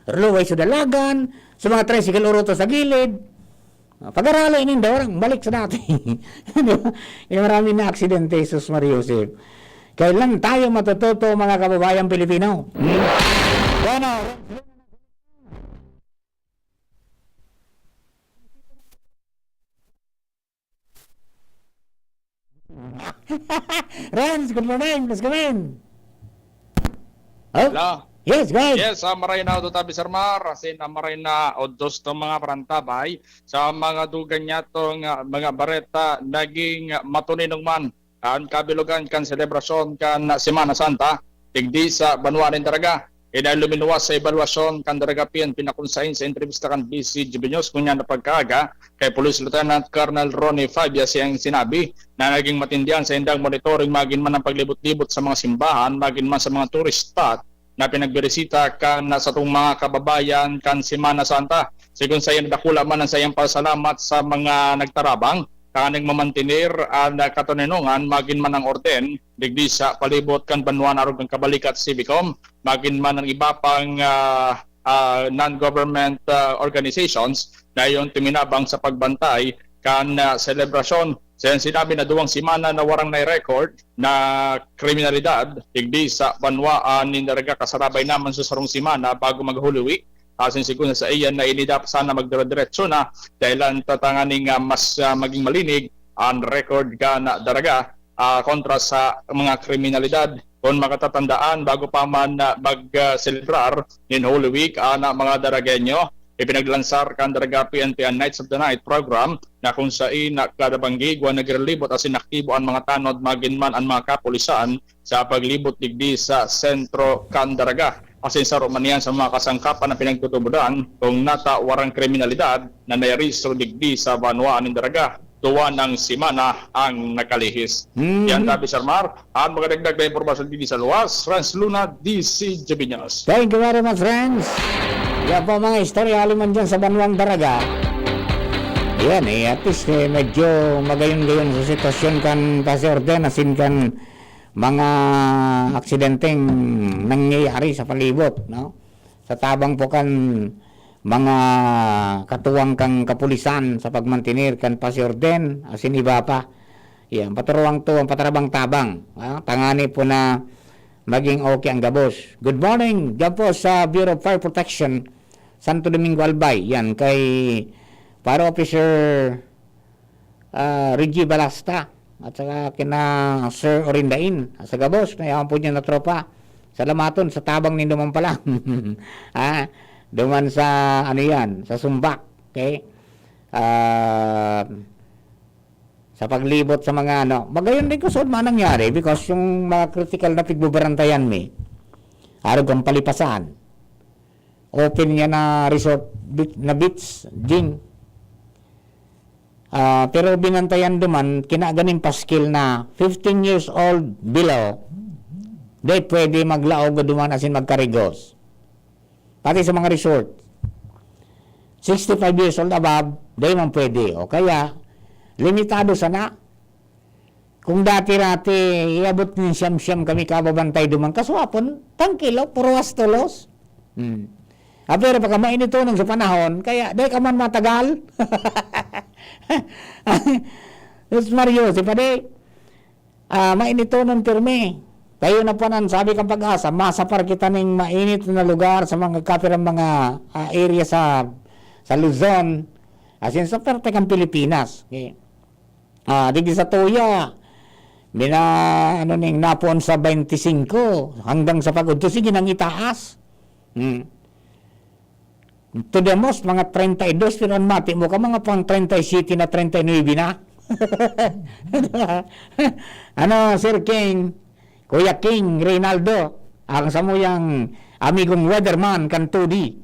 Luway sa dalagan, sa mga tricycle uroto sa gilid. Pag-aralay ninyo, orang balik sa dati. Yung marami na aksidente, Jesus Maria Joseph. Kailan tayo matututo mga kababayang Pilipino? Bueno, Renz, good morning. Let's come in. Hello. Yes, go ahead. Yes, maray na ito tabi Sir Mar. Asin maray na odos to mga parantabay sa mga dugan niya tong mga bareta naging matuninong man. Ang kabilugan kan selebrasyon kan Semana Santa tigdi sa Banwa ng Daraga. Ina luminuwas sa evaluasyon kan Daragapian pinakunsahin sa entrevista kan BC News kunya na pagkaaga kay Police Lieutenant Colonel Ronnie Fabia siyang sinabi na naging matindihan sa indang monitoring magin man ang paglibot-libot sa mga simbahan, magin man sa mga tourist spot na pinagberesita kan sa itong mga kababayan kan Semana Santa. Sigun sa iyan dakula man ang sayang pasalamat sa mga nagtarabang kaning mamantinir ang katuninungan magin man ang orden digdi sa palibot kan Banwa arog ng Kabalikat Civicom magin man ang iba pang non-government organizations na yung timinabang sa pagbantay kan selebrasyon. Sinabi na duwang simana na warang na-record na kriminalidad digdi sa Banwa ni Daraga kasarabay naman sa sarong simana bago mag-Holy Week. Asin siguro sa iyan na inidap sana magdire-diretso na dahil ang tatanganing mas maging malinig ang record ka na Daraga kontra sa mga kriminalidad. Kung makatatandaan bago pa man mag-celebrar in Holy Week na mga Daragenyo, ipinaglansar kan Daraga PNP ang Nights of the Night program na kung saan nakadabanggi wa nagrelibot asin aktibo ang mga tanod maginman ang mga kapulisan sa paglibot digdi sa sentro kan Daraga. Asin sa Romanian sa mga kasangkapan na pinagtutubudan kung nata warang kriminalidad na nairiso digdi sa Banwa ng Daraga. Tuwa ng simana ang nakalihis. Yan tabi Sir Mar. Ang magdagdag na impormasyon dito sa luwas, Franz Luna, DC News. Thank you very much, friends. Yan po mga istorya aliman dyan sa Banwang Daraga. Yan at least medyo magayon-gayon sa sitwasyon kan kasi orden asin kan mga aksidenteng nangyayari sa palibot, no? Sa tabang po kan mga katuwang kang kapulisan sa pagmantinir kan pasiorden asin iba pa. Yan, paturuang to ang patarabang tabang. Tangani po na maging okay ang gabos. Good morning, dyan po sa Bureau of Fire Protection, Santo Domingo Albay. Yan, kay Fire Officer Reggie Balasta at saka kina Sir Orindain sa gabos. Nayaman po niya na tropa. Salamaton sa tabang ni Duman pala. Duman sa ano yan, sa Sumbak. Okay? Sa paglibot sa mga ano. Magayon din ko saan nangyari because yung mga critical na pigbubarantayan araw kang palipasan. Open niya na resort na beach, Jing. Pero binantayan duman, kinaganing paskil na 15 years old below, di pwede maglaog o duman asin magkarigos. Pati sa mga resort. 65 years old above, di man pwede. O kaya, limitado sana. Kung dati-rati, iabot ng siyam-siyam kami kababantay duman, kaswapon, tangkilo, puruwas tulos. Pero pagka mainito nung sa panahon, kaya, di ka man matagal. Tapos Mario, si Pade, mainito nung pirme. Tayo na po nan, sabi kang Pag-asa, masapar kita ng mainit na lugar sa mga kapirang mga area sa Luzon, asin sa parte kang Pilipinas. Okay. Digi sa Tuya, napon sa 25 hanggang sa pagod. Sige nang itaas. To the most, mga 32, pero mati mo ka, mga pang 37 na 39 na. Sir King, Kuya King, Reynaldo, ang samuyang amigong weatherman, kan 2D.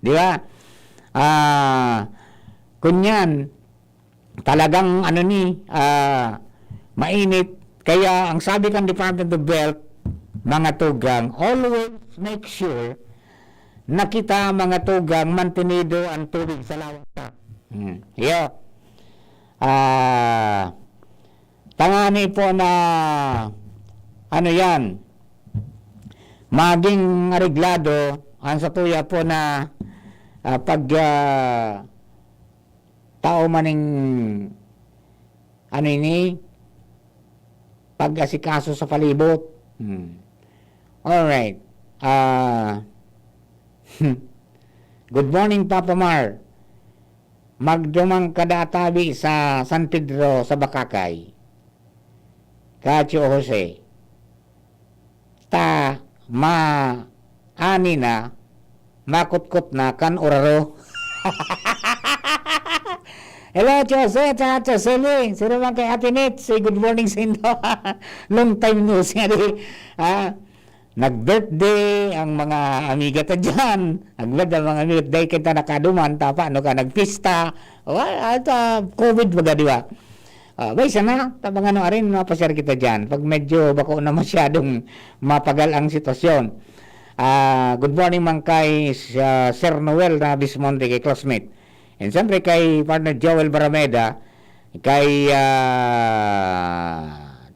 Di ba? Kunyan, talagang mainit. Kaya, ang sabi kan Department of Health, mga tugang, always make sure na kita mga tugang mantenido ang tubig sa lawak. Tangani po na yan, maging areglado ang sa tuya po na pag tao maning pag-asikaso sa palibot. Alright. Good morning, Papa Mar. Magdumang kadatabi sa San Pedro sa Bakakay. Kacho Jose. Ani na, makutkot na kan oraro. Hello, Jose, Jose, sino man kay Ate Nit? Say good morning sa inyo. Long time no siya. Nag-birthday ang mga amiga ta dyan. Nag-birthday ang mga amiga. Dahil kita nakaduman, nagpista. COVID baga, di ba? Bay, sana, tabang rin, mapasyar kita dyan. Pag medyo bako na masyadong mapagal ang sitwasyon. Good morning man kay Sir Noel na Bismonte, kay classmate. And siyempre kay partner Joel Barameda, kay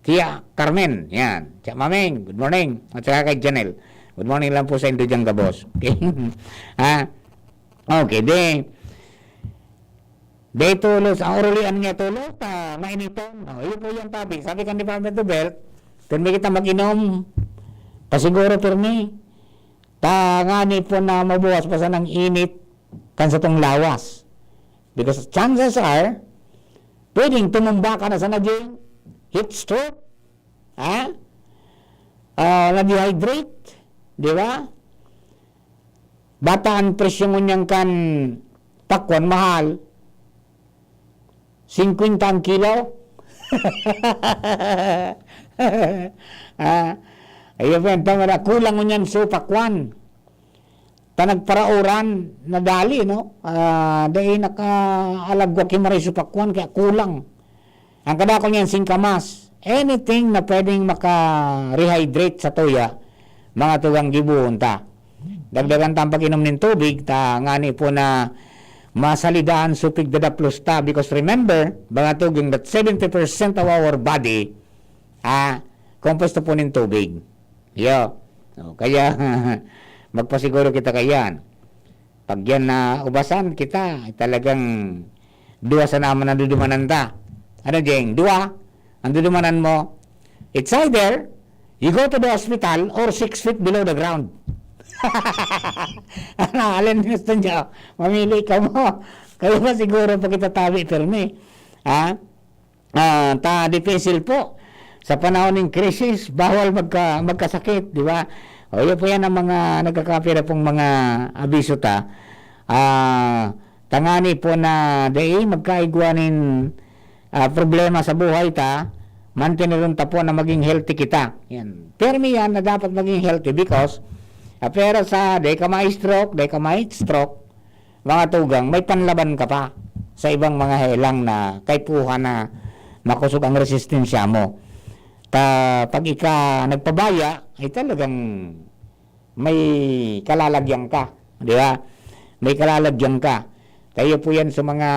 Tia Carmen, yan. Tia Mameng, good morning. At saka kay Janelle. Good morning lang po sa Indo dyan, kabos. Okay? Okay, de tulos, ang urulian nga tulos, mainiton. Yun po yung topic. Sabi kan Department of Health, turmi kita mag-inom, pasiguro turmi, tangani po na mabuwas pa sa ng init kan sa tong lawas. Because chances are, pwedeng tumumba ka na sa naging heat stroke, na-dehydrate, di ba? Bata ang presyo mo niyang kan takwan, mahal, 50 ang kilo. Ayun po, kulang mo niyan so pakwan. Tanagparauran na dali, no? Dahil nakaalagwa kimaray so pakwan, kaya kulang. Ang kadako niyan, singkamas. Anything na pwedeng maka-rehydrate sa tuya, mga tugang gibuhon ta. Dagdagan tang pag-inom ng tubig, ngani po na masalidaan supig dadaplos ta. Because remember, mga tugang, that 70% of our body, compost po ng tubig. Yo. Kaya magpasiguro kita kayan. Pag yan na ubasan kita, talagang dua sa naman ang dudumanan ta. Ano, Jeng? Dua? Ang dudumanan mo. It's either you go to the hospital or 6 feet below the ground. Alin gusto niya? Mamili ka mo. Kaya ba siguro pa kita tabi permi? Ta depensil po. Sa panahon ng krisis, bawal magkasakit, di ba? O yun po yan ang mga nagkakapira pong mga abiso ta. Tangani po na day magkaigwanin problema sa buhay ta, mantineron ta po na maging healthy kita. Yan. Permi yan na dapat maging healthy because pero sa day ka may stroke, mga tugang, may panlaban ka pa sa ibang mga helang na kaipuhan na makusog ang resistensya mo. Pag nagpabaya, ay talagang may kalalagyan ka. Di ba? May kalalagyan ka. Tayo po yan sa mga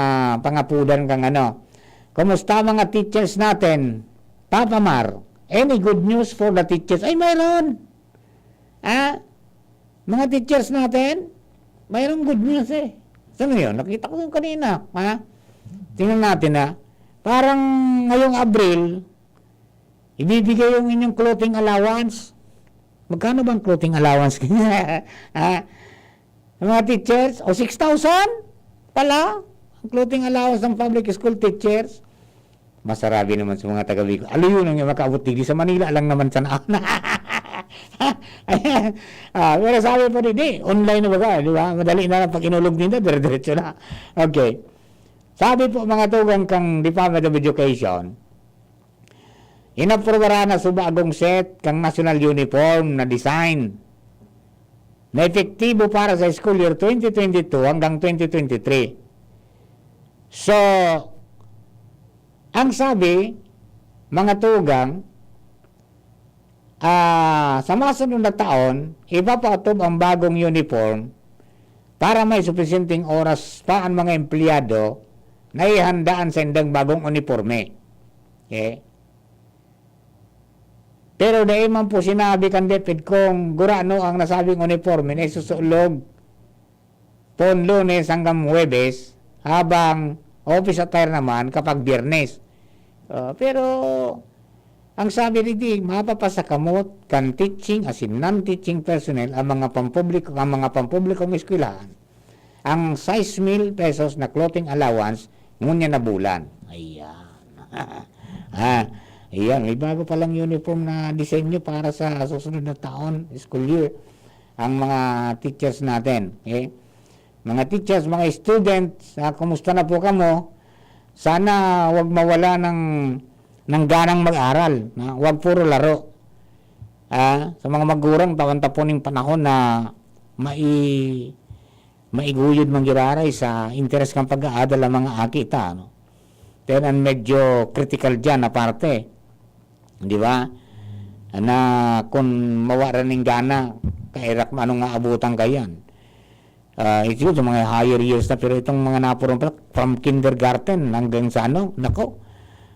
pangapudan kang ano. Kumusta mga teachers natin? Papa Mar, any good news for the teachers? Ay, mayroon. Mga teachers natin, mayroon good news eh. Saan yun? Nakita ko yung kanina. Tingnan natin Parang ngayong Abril, ibibigay yung inyong clothing allowance. Magkano bang clothing allowance? Mga teachers, 6,000 pala ang clothing allowance ng public school teachers. Masarabi naman sa mga taga-Bicol. Yun ang makaabot di sa Manila lang naman sa naan. Pero sabi po din, online na ba? Di ba? Madali na lang pag inulog nila, dire-diretso na. Okay. Sabi po mga tugang kang Department of Education, inaprobara na sa bagong set kang national uniform na design na epektibo para sa school year 2022 hanggang 2023. So, ang sabi, mga tugang, sa masunod na taon, ipapatob ang bagong uniform para may sufisyenteng oras pa ang mga empleyado na ihandaan sa indang bagong uniforme. Okay? Pero dahil man po sinabi kan Deped kung gurano ang nasabing uniforme na isusulog pon Lunes hanggang Huwebes habang office attire naman kapag Biyernes. Pero ang sabi dito, mapapasakamot kan teaching as in non-teaching personnel ang mga pampublikong eskwelahan ang 6,000 pesos na clothing allowance ngunya na bulan. Ayan. Ayan, may bago palang uniform na disenyo para sa susunod na taon, school year, ang mga teachers natin. Okay? Mga teachers, mga students, kumusta na po kamo? Sana wag mawala ng ganang mag-aral. Wag puro laro. Sa mga magurang, tawan-tapuning panahon na maiguyod manggiraray sa interes kang pag-aadal ang mga akita. Pero ang medyo critical dyan na parte. Di ba? Na kung mawara ng gana, kairak manong nga abutan kayan. Ito sa mga higher years na, pero itong mga napurong from kindergarten hanggang sa nako.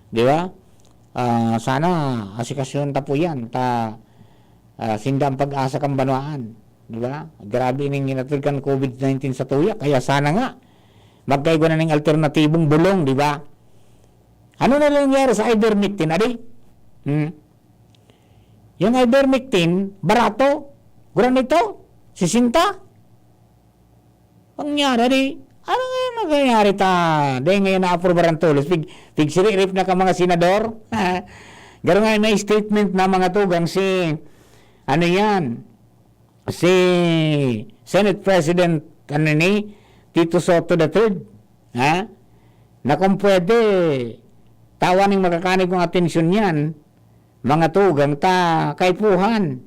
Di ba? Sana asikasyon ta po yan. Sindang pag-asa kang banwaan. Di ba? Grabe ning ginatulkan COVID-19 sa tuya. Kaya sana nga, magkaigo na ng alternatibong bulong, di ba? Ano na lang nangyari sa ivermectin, adi? Yung ivermectin, barato, granito, 60. Pangyari, adi? Ano ngayon nangyari ta? Dahil ngayon na-aprobaran tulos. Pigsirip na ka mga senador. Gano'n nga may statement na mga tugang si Senate President Tito Soto III, na kung pwede tawaning makakanig kong atensyon yan, mga tugang kaipuhan.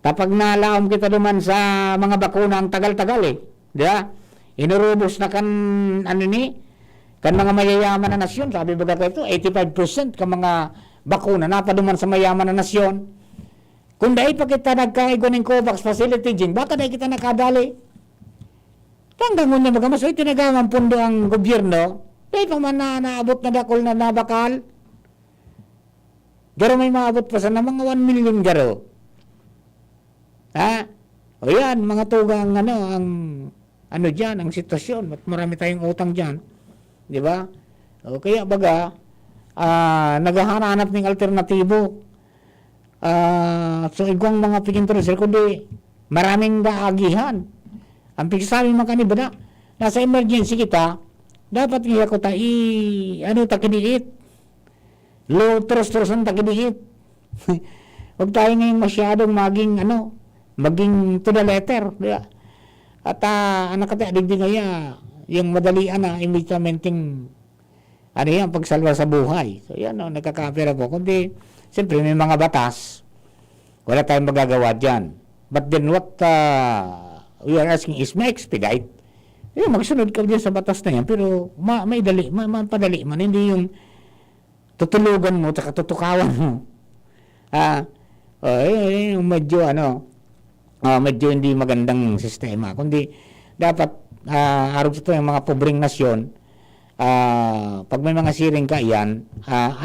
Kapag nalaom kita duman sa mga bakuna ang tagal-tagal di ba? Inurubos na kan mga mayayaman na nasyon, sabi ba ito, 85% ka mga bakuna napaduman sa mayaman na nasyon. Kung dahil pa kita nagkaigo ng COVAX facility, baka dahil kita nakadali. Hanggang ngunya magamasoy, tinagamang pundo ang gobyerno, dahil pa man naabot na dakol na nabakal. Pero may maabot pa sa na mga 1 million garo. Ha? O yan, mga tugang ang dyan, ang sitwasyon. At marami tayong utang dyan. Di ba? O kaya baga, naghahanap ng alternatibo. So, igwang mga pikinturisir, kundi maraming baagihan. Ang pigsasabi mga kaniba na, nasa emergency kita, dapat nga ko takiniit. Low trust ang takiniit. Huwag tayo ngayon masyadong maging to the letter. Diba? At nakatadig din kaya, yung madalian na immediatamenting pagsalwa sa buhay. So yan, nagkakapira po. Kundi, siyempre may mga batas, wala tayong magagawa dyan. But then what we are asking is ma-expedite. Magsunod ka dyan sa batas na yan, pero mapadali man, hindi yung tutulugan mo, tsaka tutukawan mo. Medyo hindi magandang sistema. Kundi, dapat, harap ito yung mga pobreng nasyon, pag may mga siring ka yan,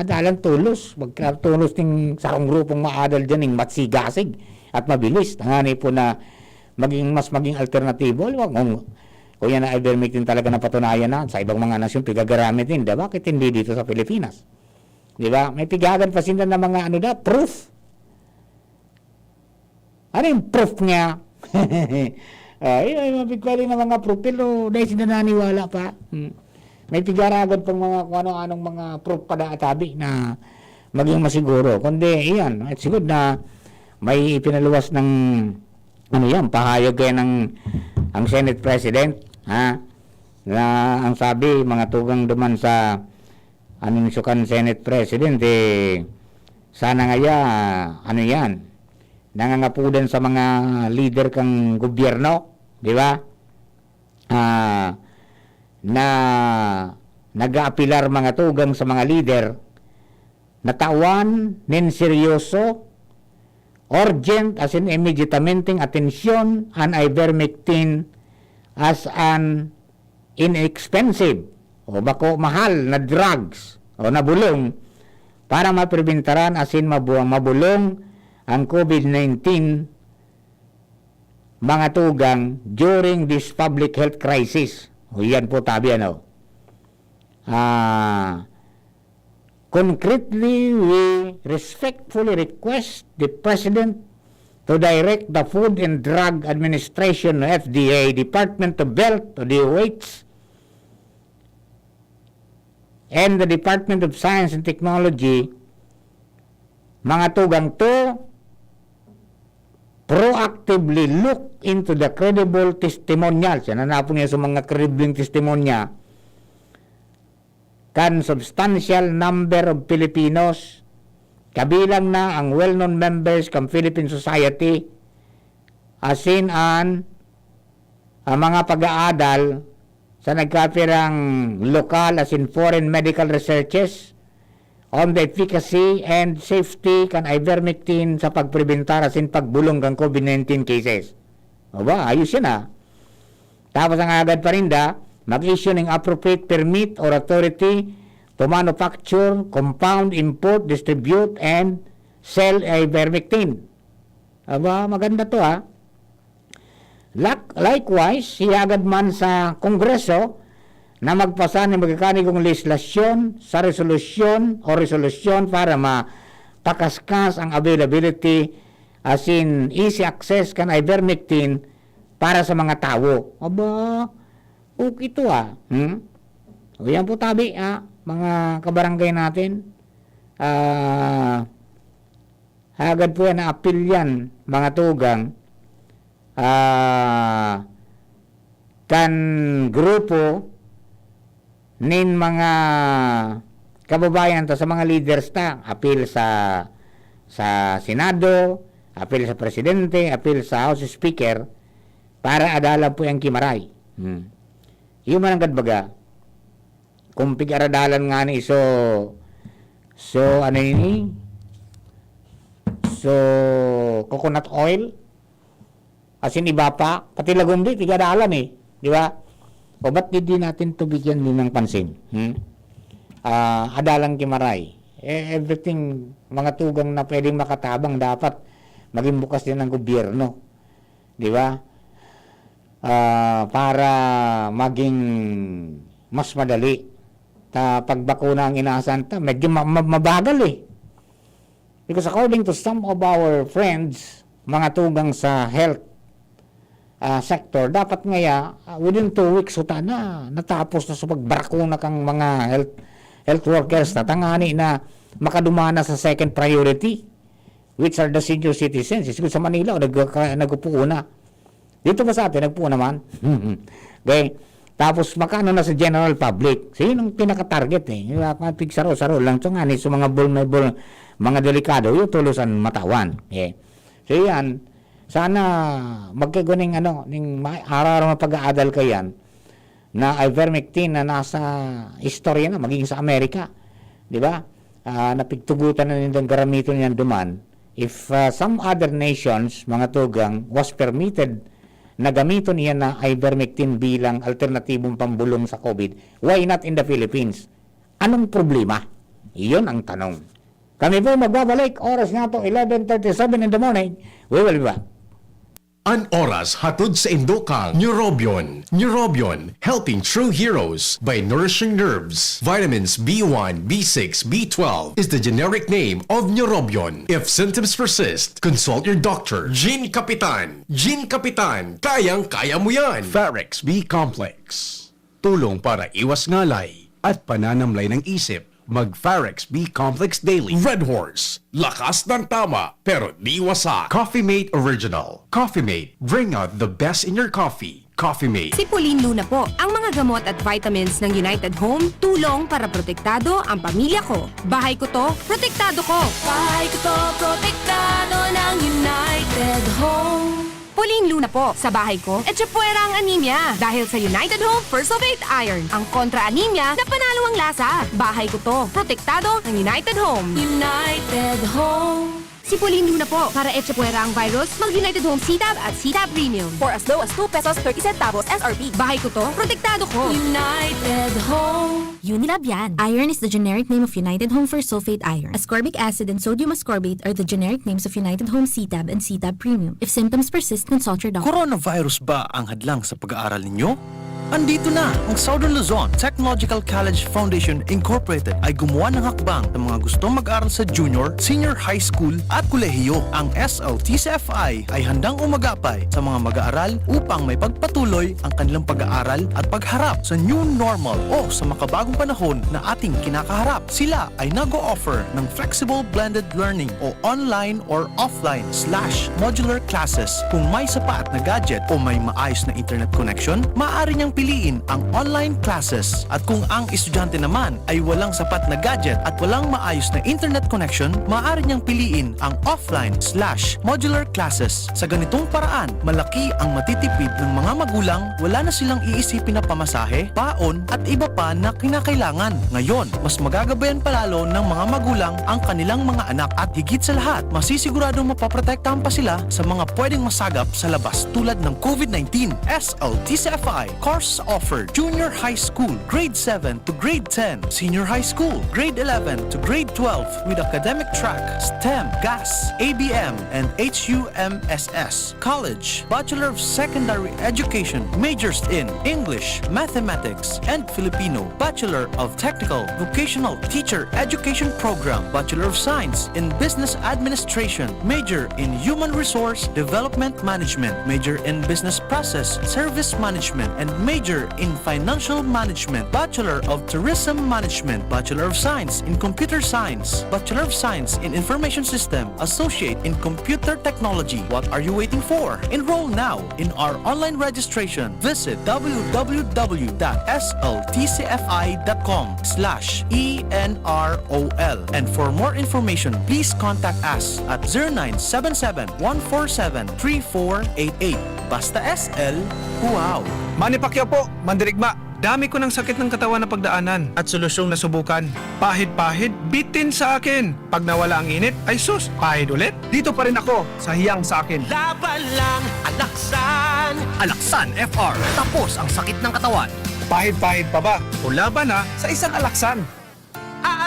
adalan tulos. Magkatulos ng sa grupong maadal dyan ng matsigasig at mabilis. Tangani po na maging alternatibo. Kung yan na ivermectin talaga na patunayan na sa ibang mga nasyon pigagaramin din, bakit hindi dito sa Pilipinas? Di ba? May pigagan pa sila ng mga proof. Ano yung proof niya? Mapigkwali na mga proof, pero dahil sila naniwala pa. May pigaragan pang mga kung anong mga proof pa na atabi na maging masiguro. Kundi, iyan, at siguro na may pinaluwas ng pahayag kaya ang Senate President, na ang sabi, mga tugang duman sa sukan Senate President, sana ngaya, nangangapudan sa mga leader kang gobyerno, di ba? Na nag-aapilar mga tugang sa mga leader, natawan, nin seryoso, urgent as in immediatamenting atensyon an ivermectin as an inexpensive o bako mahal na drugs o nabulong para mapreventaran as in mabulong ang COVID-19 mga tugang during this public health crisis. O yan po tabi concretely, we respectfully request the President to direct the Food and Drug Administration, FDA, Department of Health, the DOH, and the Department of Science and Technology, mga tugang to proactively look into the credible testimonials. Yan na po niya sa mga credible testimonya kan substantial number of Filipinos, kabilang na ang well-known members ng Philippine Society, asin ang mga pag-aadal sa nagkapirang lokal as in foreign medical researches on the efficacy and safety kan ivermectin sa pagprebentar as in pagbulong ng COVID-19 cases. Aba, ayos yan Tapos ang agad pa rin mag-issue ng appropriate permit or authority to manufacture, compound, import, distribute, and sell ivermectin. Aba, maganda to Likewise, siyagad man sa Kongreso na magpasa ng magkakanigong legislasyon sa resolution para mapakaskas ang availability as in easy access kan ivermectin para sa mga tao. Aba, okay ito O yan po tabi mga kabarangay natin. Agad po yan na appeal yan mga tugang kan grupo nin mga kababayan sa mga leaders appeal sa Senado, appeal sa Presidente, appeal sa House Speaker para adala po yung kimaray. Yung manangad baga, kung pig-aradalan nga ni coconut oil, asin iba pa, pati lagundi, pig-aradalan di ba? O ba't hindi natin ito bigyan din ng pansin? Adalang kimaray. Everything, mga tugang na pwedeng makatabang dapat maging bukas din ng gobyerno. Di ba? Para maging mas madali. Pagbakuna ang inaasahan, medyo mabagal eh. Because according to some of our friends, mga tugang sa health sector, dapat ngaya within 2 weeks natapos na sa pagbakuna kang mga health workers na tangani na makadumana sa second priority, which are the senior citizens. Siguro sa Manila, nagpupo na. Dito ba sa atin, nagpupo naman? Okay. Tapos makano na sa general public. So yun ang pinaka-target eh. Pigsaro-saro lang. So nga, so mga vulnerable, mga delikado, yung tulusan matawan. Okay. So yan, sana magkaganing araw-araw na pag-aadal ka yan, na ivermectin na nasa istorya na, magiging sa Amerika. Di ba? Napigtugutan na nilang garamiton niyan duman. If some other nations, mga tugang, was permitted na gamiton niya na ivermectin bilang alternatibong pambulong sa COVID, why not in the Philippines? Anong problema? Iyon ang tanong. Kami po magbabalik, oras nga po, 11:37 in the morning. We will be back. An oras hatod sa Indokang Neurobion. Neurobion, helping true heroes by nourishing nerves. Vitamins B1, B6, B12 is the generic name of Neurobion. If symptoms persist, consult your doctor. Gene Kapitan. Gene Kapitan, kayang-kaya mo yan. Farex B Complex. Tulong para iwas ngalay at pananamlay ng isip. Mag-Farex B Complex Daily. Red Horse, lakas ng tama pero di wasak. Coffee Mate Original. Coffee Mate, bring out the best in your coffee. Coffee Mate. Sipulin Luna po, ang mga gamot at vitamins ng United Home, tulong para protektado ang pamilya ko. Bahay ko to, protektado ko. Bahay ko to, protektado ng United Home. Pauline Luna po, sa bahay ko, etchepuera ang anemia. Dahil sa United Home First of 8 Iron, ang kontra-anemia na panalo ang lasa. Bahay ko to, protektado ng United Home. United Home. Si Pauline Luna po, para etchepuera ang virus, mag-United Home C-Tab at C-Tab Premium. For as low as 2 pesos 30 centavos SRP. Bahay ko to, protektado ko. United Home. Unilab yan. Iron is the generic name of United Home for sulfate iron. Ascorbic acid and sodium ascorbate are the generic names of United Home C-Tab and C-Tab Premium. If symptoms persist, consult your doctor. Coronavirus ba ang hadlang sa pag-aaral ninyo? Andito na ang Southern Luzon Technological College Foundation Incorporated ay gumawa ng hakbang ng mga gustong mag-aral sa junior, senior high school at kolehiyo. Ang SLTCFI ay handang umagapay sa mga mag-aaral upang may pagpatuloy ang kanilang pag-aaral at pagharap sa new normal o sa makabagong panahon na ating kinakaharap. Sila ay nag-o-offer ng flexible blended learning o online or offline/modular classes. Kung may sapat na gadget o may maayos na internet connection, maaari niyang piliin ang online classes. At kung ang estudyante naman ay walang sapat na gadget at walang maayos na internet connection, maaari niyang piliin ang offline/modular classes. Sa ganitong paraan, malaki ang matitipid ng mga magulang, wala na silang iisipin na pamasahe, paon at iba pa na kinakailangan. Ngayon, mas magagabayan palalo ng mga magulang ang kanilang mga anak at higit sa lahat, masisiguradong mapaprotektahan pa sila sa mga pwedeng masagap sa labas tulad ng COVID-19. SLTCFI course offered junior high school, grade 7 to grade 10, senior high school, grade 11 to grade 12 with academic track, STEM, GAS, ABM, and HUMSS. College, Bachelor of Secondary Education, majors in English, Mathematics, and Filipino, Bachelor of Technical Vocational Teacher Education Program, Bachelor of Science in Business Administration, major in Human Resource Development Management, major in Business Process Service Management, and major in Financial Management, Bachelor of Tourism Management, Bachelor of Science in Computer Science, Bachelor of Science in Information System, Associate in Computer Technology. What are you waiting for? Enroll now in our online registration. Visit www.sltcfi.com/ENROL. And for more information, please contact us at 0977-147-3488. Basta SL, wow! Manny Pacquiao po, Mandirigma. Dami ko ng sakit ng katawan na pagdaanan at solusyong nasubukan. Pahid-pahid, bitin sa akin. Pag nawala ang init, ay sus, pahid ulit. Dito pa rin ako, sa hiyang sa akin. Laban lang, Alaksan! Alaksan FR. Tapos ang sakit ng katawan. Pahid-pahid pa ba? O laban na sa isang Alaksan.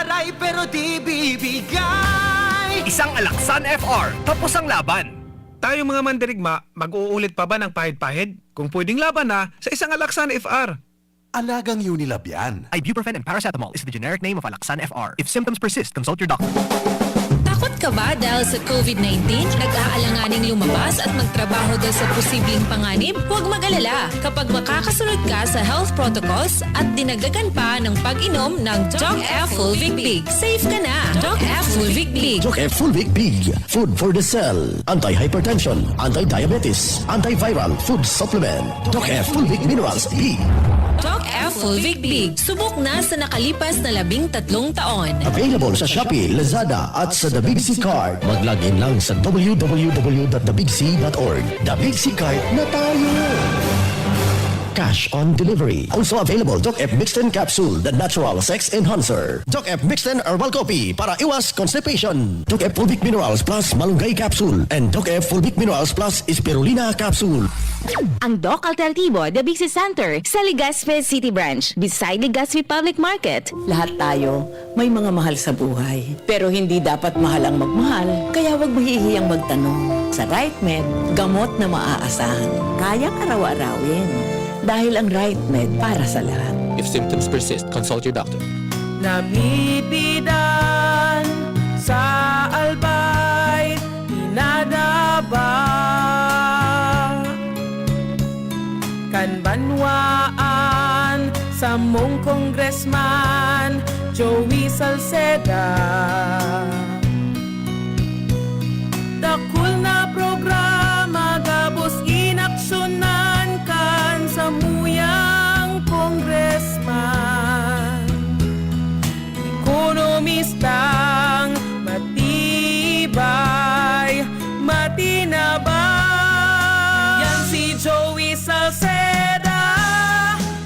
aray pero di bibigay. Isang Alaksan FR, tapos ang laban. Tayo mga mandirigma, mag-uulit pa ba ng pahid-pahid? Kung pwedeng laban na, sa isang Alaksan FR. Alagang Unilab yan. Ibuprofen and paracetamol is the generic name of Alaksan FR. If symptoms persist, consult your doctor. Takot ka ba dahil sa COVID-19? Nag-aalanganing lumabas at magtrabaho dahil sa posibleng panganib? Huwag mag-alala kapag makakasunod ka sa health protocols at dinagdagan pa ng pag-inom ng Doc F Fulvic Big. Safe ka na! Doc F Fulvic Big. Doc F Fulvic Big. Food for the cell. Anti-hypertension, anti-diabetes, antiviral food supplement. Doc F Fulvic Minerals B. Doc F Fulvic Big. Subok na sa nakalipas na 13 taon. Available sa Shopee, Lazada at sa The Big C Card. Mag-login lang sa www.thebigc.org. The Big C Card na tayo! Cash on delivery. Also available, Doc F Mixten Capsule, the natural sex enhancer. Doc F Mixten Herbal Coffee para iwas constipation. Doc F Fulvic Minerals Plus Malunggay Capsule. And Doc F Fulvic Minerals Plus Spirulina Capsule. Ang Doc Alternativo, The Big C Center, sa Legazpi City Branch, beside Legazpi Public Market. Lahat tayo may mga mahal sa buhay. Pero hindi dapat mahal ang magmahal, kaya huwag mahihiyang magtanong. Sa RightMed, gamot na maaasahan. Kayang araw-arawin. Dahil ang RightMed para sa lahat. If symptoms persist, consult your doctor. Nabibidan sa albay, inadaba. Kanbanwaan sa mong congressman, Joey Salceda. Dakul na programa, gabos inaksyonan kan sa muyang congressman. Ekonomistang matibay, matinabay. Yan si Joey Salceda,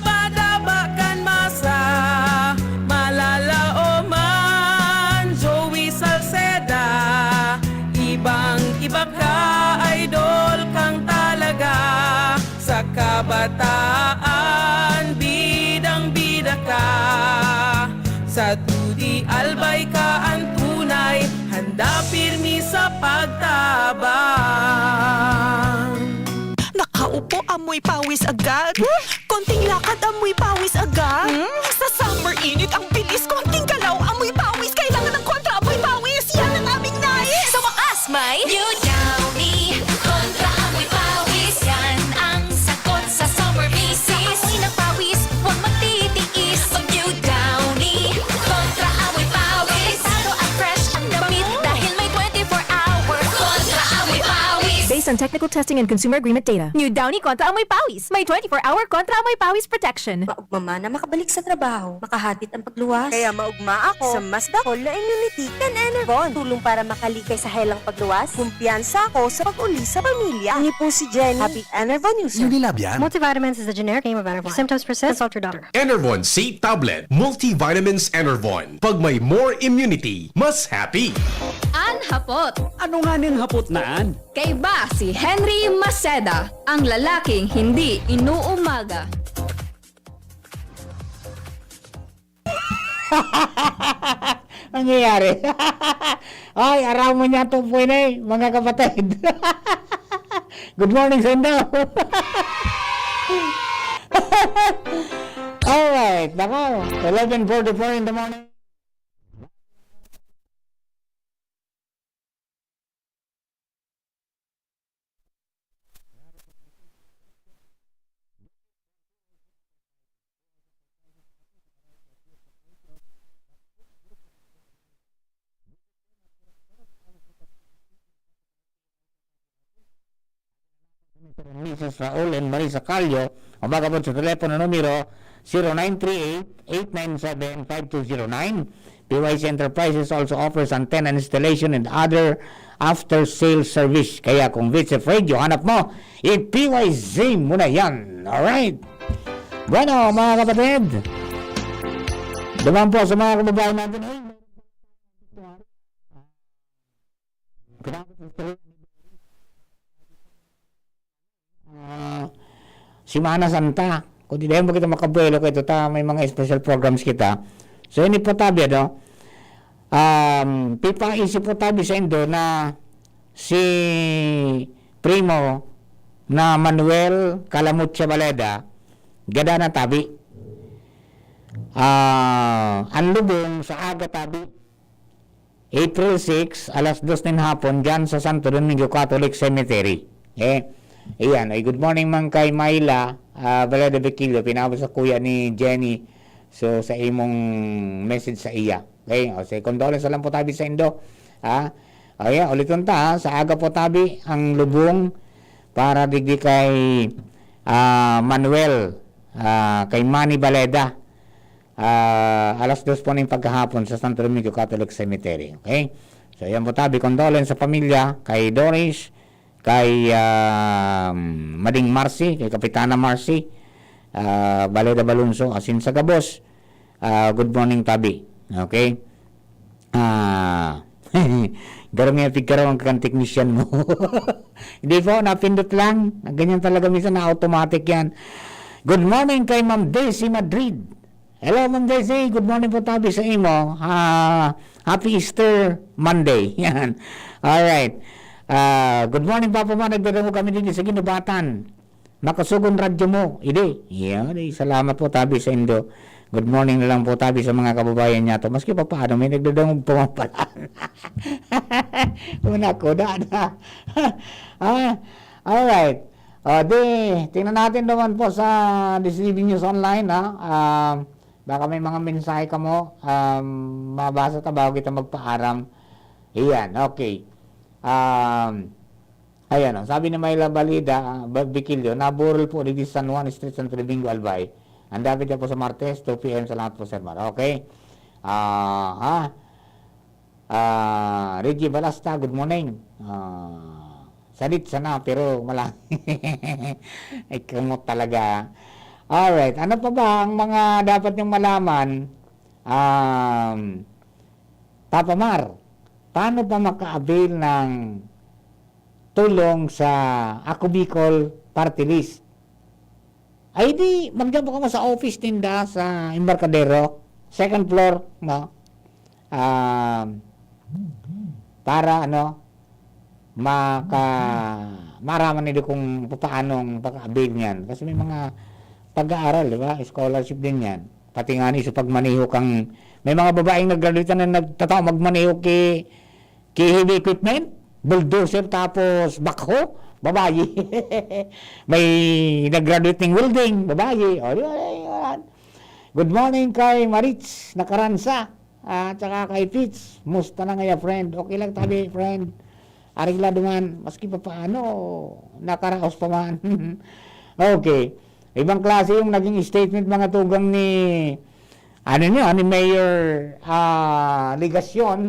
padabakan masa, malala o man. Joey Salceda, ibang-iba ka, idol kang talaga. Sa kabataan, bidang-bida ka. Sa tudi albay ka ang tunay, handa pirmi sa pagtabang. Nakaupo, amoy pawis agad. Konting lakad, amoy pawis agad. Sa summer init, ang bilis. Konting galaw, amoy pawis. Kailangan ng kontra, amoy pawis. Yan ang aming nais. Sa wakas, may New Downy kontra amoy pawis. Yan ang sagot sa summer misis. Amoy ng pawis, huwag magtitiis. Pag New Downy kontra amoy pawis. Sado at fresh ang damit dahil may 24-hour kontra amoy pawis. Based on technical testing and consumer agreement data, New Downy Kontra Amoy Pawis. May 24-hour Kontra Amoy Pawis protection. Maugma na makabalik sa trabaho, makahatid ang pagluwas. Kaya maugma ako sa mas dakol na immunity kan Enervon. Tulong para makalikay sa helang pagluwas. Kumpiyansa ako sa pag-uli sa pamilya. Ini po si Jenny, happy Enervon user. Unilab yan. Multivitamins is the generic name of Enervon. If symptoms persist, consult your doctor. Enervon C Tablet, Multivitamins Enervon. Pag may more immunity, mas happy. Anhapot. Ano nga ning hapot naan? Kay ba si Henry Maceda, ang lalaking hindi inuumaga. Nangyayari. Ay, araw mo niya itong puwene, mga kapatid. Good morning, Sendo. Alright, nako. 11:44 in the morning. Mrs. Raul and Marisa Calio, o baka po sa telepono numero 0938-897-5209. PYC Enterprises also offers antenna installation and other after-sales service. Kaya kung Vitz Radio, hanap mo, i-PYZ mo na yan. Alright? Bueno, mga kapatid, duman po sa mga kababayan natin. Simana Santa. Kung di dahil mo kita makabuelo kayo, may mga special programs kita. So, ini po tabi, no? Pipaisip po tabi sa Indo na si Primo na Manuel Calamutcha Baleda gada na tabi. Ang lubong sa aga tabi April 6 alas 2 ng hapon dyan sa Santo Domingo Catholic Cemetery. Ayan, good morning man kay Myla Baleda Bequillo, pinabot sa kuya ni Jenny. So sa imong message sa iya. Okay, so condolence lang po tabi sa Indo. Ayan, ulitin ta, sa aga po tabi ang lubong para digdi kay Manuel, kay Manny Baleda. Alas 2 po ng pagkahapon sa Santo Domingo Catholic Cemetery. Okay? So yan po tabi, condolence sa pamilya, kay Doris, kay Mading Marcy, kay Kapitana Marcy, Baleda Balunso, asin sa Gabos. Good morning tabi. Okay? Garang nga pigkaraw ang kang technician mo. Hindi po, napindot lang. Ganyan talaga minsan na automatic yan. Good morning kay Ma'am Daisy Madrid. Hello Ma'am Daisy, good morning po tabi sa imo. Happy Easter Monday. Yan. Alright. Good morning Papa Ma, nagdadamo kami din sa Ginubatan. Makasugon radyo mo. Ide. Yan, salamat po tabi sa Indo. Good morning na lang po tabi sa mga kababayan niya to. Maski pa paano, may nagdadamog po ang palaan. Una ko, dada. Alright. Tingnan natin naman po sa Deceiving News Online. Baka may mga mensahe ka mo. Mabasa ta bago kita magpaaram. Iyan, okay. Ayan, sabi ni Myla Baleda, Bequillo, naburol po dito sa San Juan Street, Santo Domingo, Albay. Ang dapat niya po sa Martes, 2 p.m. Salamat po, Sir Mar. Okay? Reggie Balasta, good morning. Salit sana, pero malaki. Ay, kamot talaga. Alright, ano pa ba ang mga dapat niyong malaman? Papa Mar, paano pa maka-avail ng tulong sa Ako Bicol Party List? Ay di, magdabo ka mo sa office tinda sa Embarcadero, second floor, no? Para maraman nila kung paanong pag-avail niyan. Kasi may mga pag-aaral, di ba? Scholarship din yan. Pati nga sa pagmaneho kang, may mga babaeng nag-graduate na nagtatao magmaneho kay heavy equipment, bulldozer tapos backhoe, babae. May nag-graduate ng welding, babae. Good morning kay Maritz Nakaransa, at saka kay Fitz. Musta na ngaya, friend? Okay lang tabi, friend. Arigla duman, maski pa paano, nakaraos pa man. Okay. Ibang klase yung naging statement mga tugang ni Mayor Ligasyon,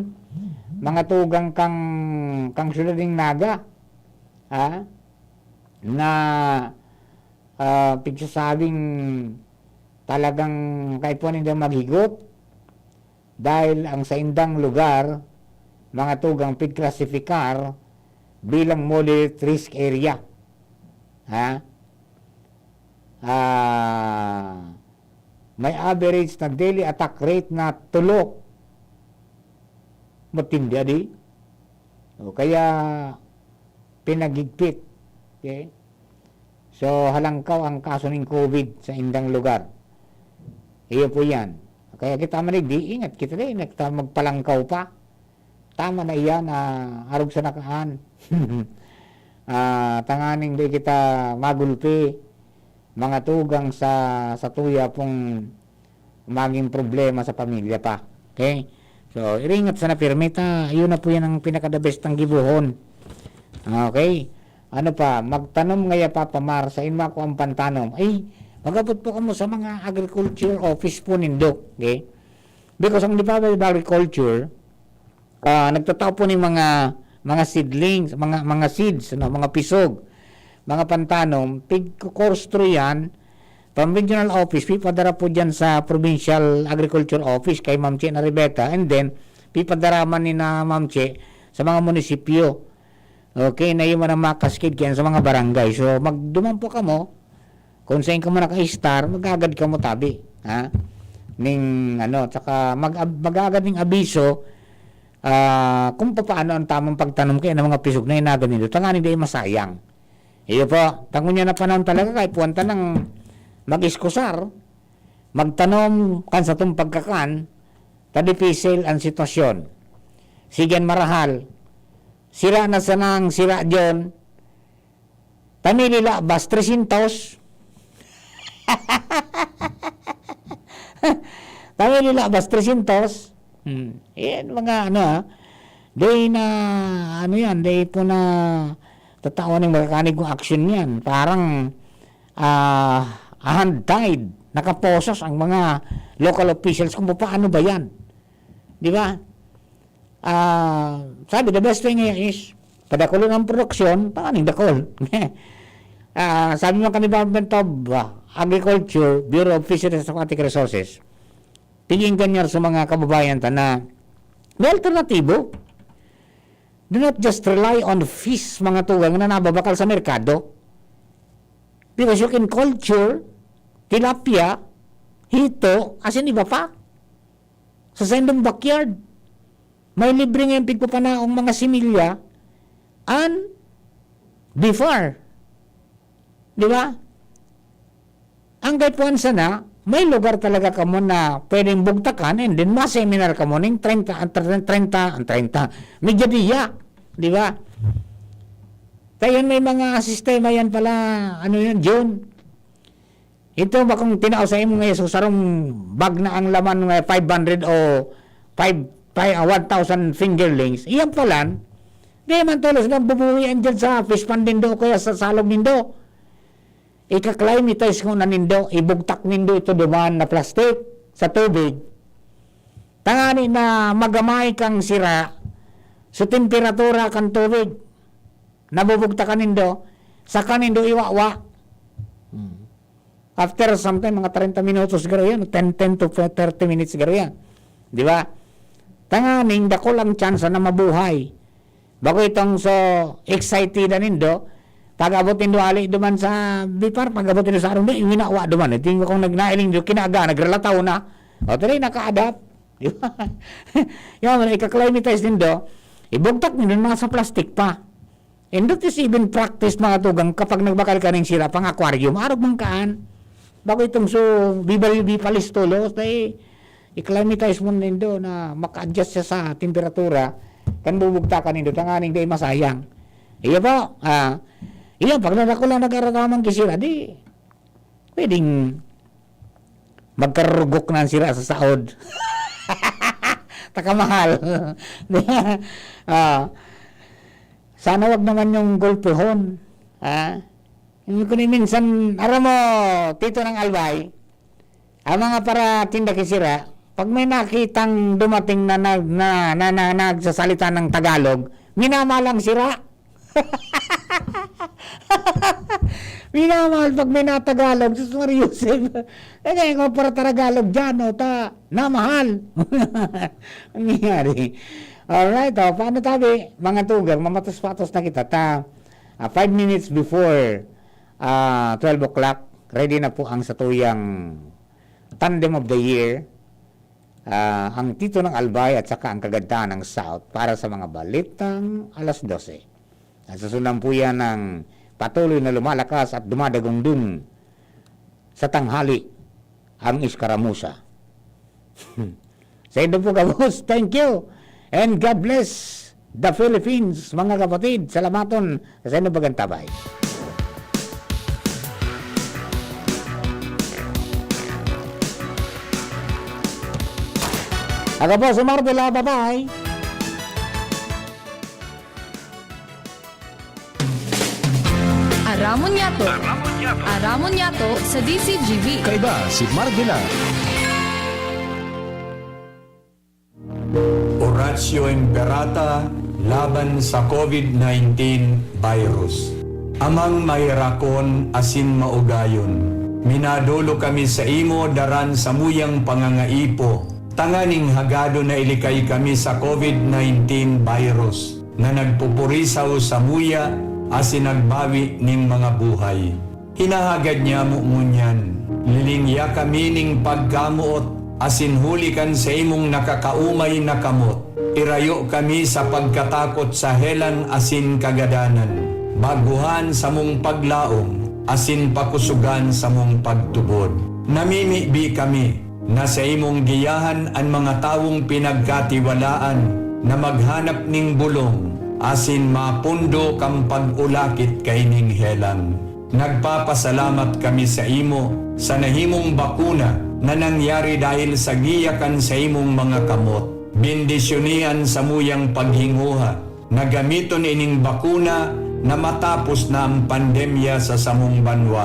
mga tugang kang Sulading Naga, na pigsasabing talagang kahit po hindi maghigot dahil ang sa indang lugar mga tugang pigklasifikar bilang moderate risk area. May average na daily attack rate na 3. Matindi di. Kaya pinagigpit. Okay? So halangkaw ang kaso ng COVID sa indang lugar. Iyo po yan. Kaya kita manigdi, ingat kita rin, kita magpalangkaw pa. Tama na iyan, arog sa nakaan. Tanganing di kita magulpi, mga tugang sa tuya pong maging problema sa pamilya pa. Okay? So, iringat sa napirmita, yun na po yan ang pinaka-the-best ng gibuhon. Okay? Ano pa, magtanom ngaya Papa Mar, sa inma ko ang pantanom. Ay, magabot po kamo sa mga agriculture office po nindo. Okay? Because ang Department of Agriculture, nagtatao po ng mga seedlings, mga seeds, mga pisog, mga pantanom, pig-course yan, from regional office, pipadara po dyan sa provincial agriculture office kay Ma'am Che na Rebecca, and then pipadaraman ni na Ma'am Che sa mga munisipyo. Okay, na yung mga makaskid kaya sa mga barangay. So, magduman po ka mo, kung saan ka mo naka-star, magagad ka mo tabi. Tsaka magagad ng abiso kung paano ang tamang pagtanom kayo ng mga pisog na inaga nito, tanganin di masayang. Iyo po, tangon niya na panahon talaga kahit puwanta ng mag-iskusar, magtanom kan sa itong pagkakan, tadipisil ang sitwasyon. Sigan marahal, sira na sanang sira dyan, tamilila bas 300, tamilila bas 300, yan mga day na, day po na, tatawan ng makanig kong action yan. Parang hand-tied, nakaposos ang mga local officials kung paano ba yan. Di ba? Sabi, the best thing is, padakulo ng produksyon, panganing dakol. Sabi ng Department of Agriculture, Bureau of Fisheries and Aquatic Resources, tingin ganyan sa mga kababayan na may alternatibo. Do not just rely on fish, mga tugang na nababakal sa merkado. Because you can culture tilapia, hito, asin iba pa. Sa sendong backyard. May libre ngayon pigpapanaong mga similya and before. Di ba? Ang gaypuan sana, may lugar talaga kamo na pwedeng bugtakan and then ma-seminar kamo ng 30. Medyadiya. Di ba? Kaya may mga sistema yan pala, John? Ito ba kung tinao sa imo ngayon, sarong bag na ang laman ng 500 o 1,000 fingerlings, iyan pala, di man tulos na bubuwian dyan sa fish pond nindo o kaya sa salog nindo. Ika-climatize ko na nindo, ibugtak nindo ito duman na plastic sa tubig. Tangani na magamay kang sira sa temperatura kang tubig. Nabubugtakan nindo, sa kanindo iwawa. After sometime, mga 30 minutos siguro yan, 10 to 30 minutes siguro yan. Di ba? Tanganing, dako lang chance na mabuhay. Bago itong so excited na nindo, pag-abot nindo ali duman sa bipar, pag-abot nindo sa arong, yung minawa duman. Ito yung kung nagnailing nindo, kinaga, nagrelataw na. O tuloy, naka-adapt. Di ba? Yung ika-climatize nindo, ibugtak nindo mga sa plastic pa. And that is even practice mga tugang kapag nagbakal ka ng sira pang aquarium, arog mong kaan. Bago itong so, bipalis tulos, dahil i-climatize mo nindo na maka-adjust siya sa temperatura, kan bubugta ka nindo, tanganing dahil masayang. Iya po, iya, pag nadako lang nagkaratamang kisira, di, pwedeng magkarugok na ang sira sa saod. Takamahal. Sana wag naman yung golpehon. Hindi ko ni minsan, aram mo, Tito ng Albay, ang mga para tinda kisira, pag may nakitang dumating na nagsasalita ng Tagalog, minamalang sira. Minamahal pag may natagalog, Sus Maria Yusef. Kaya kung para Tagalog dyan, namahal. Ang nangyari. Alright, paano tabi? Mga tugang, mamatos-patos na kita. 5 minutes before 12 o'clock, ready na po ang satuyang Tandem of the Year, ang Tito ng Albay at saka ang Kagandahan ng South para sa mga balitang alas 12. At susundan po yan ng patuloy na lumalakas at dumadagundong sa tanghali ang iskaramusa. Sa ito po kabos, thank you and God bless the Philippines, mga kapatid. Salamaton sa inyo bagantabay. Ako po si Marbella, bye-bye. Aramon Yato sa DCGV. Kaiba si Marbella. Oratio Imperata laban sa COVID-19 virus. Amang mayrakon asin maugayon. Minadulo kami sa imo daran sa muyang pangangaipo. Tanganing hagado na ilikay kami sa COVID-19 virus na nagpupurisaw sa muya asin nagbawi ning mga buhay. Hinahagad niya mo ngunyan. Lilingya kami ning pagkamuot asin hulikan sa imong nakakaumay na kamot. irayo kami sa pagkatakot sa helang asin kagadanan, baguhan sa mong paglaom, asin pakusugan sa mong pagtubod. Namimibi kami na sa imong giyahan ang mga tawong pinagkatiwalaan na maghanap ning bulong, asin mapundo kang pag-ulakit kay ning helang. Nagpapasalamat kami sa imo sa nahimong bakuna na nangyari dahil sa giyakan sa imong mga kamot. Bendisyonian sa muyang paghinguha na gamiton ining bakuna na matapos na ang pandemya sa samong banwa.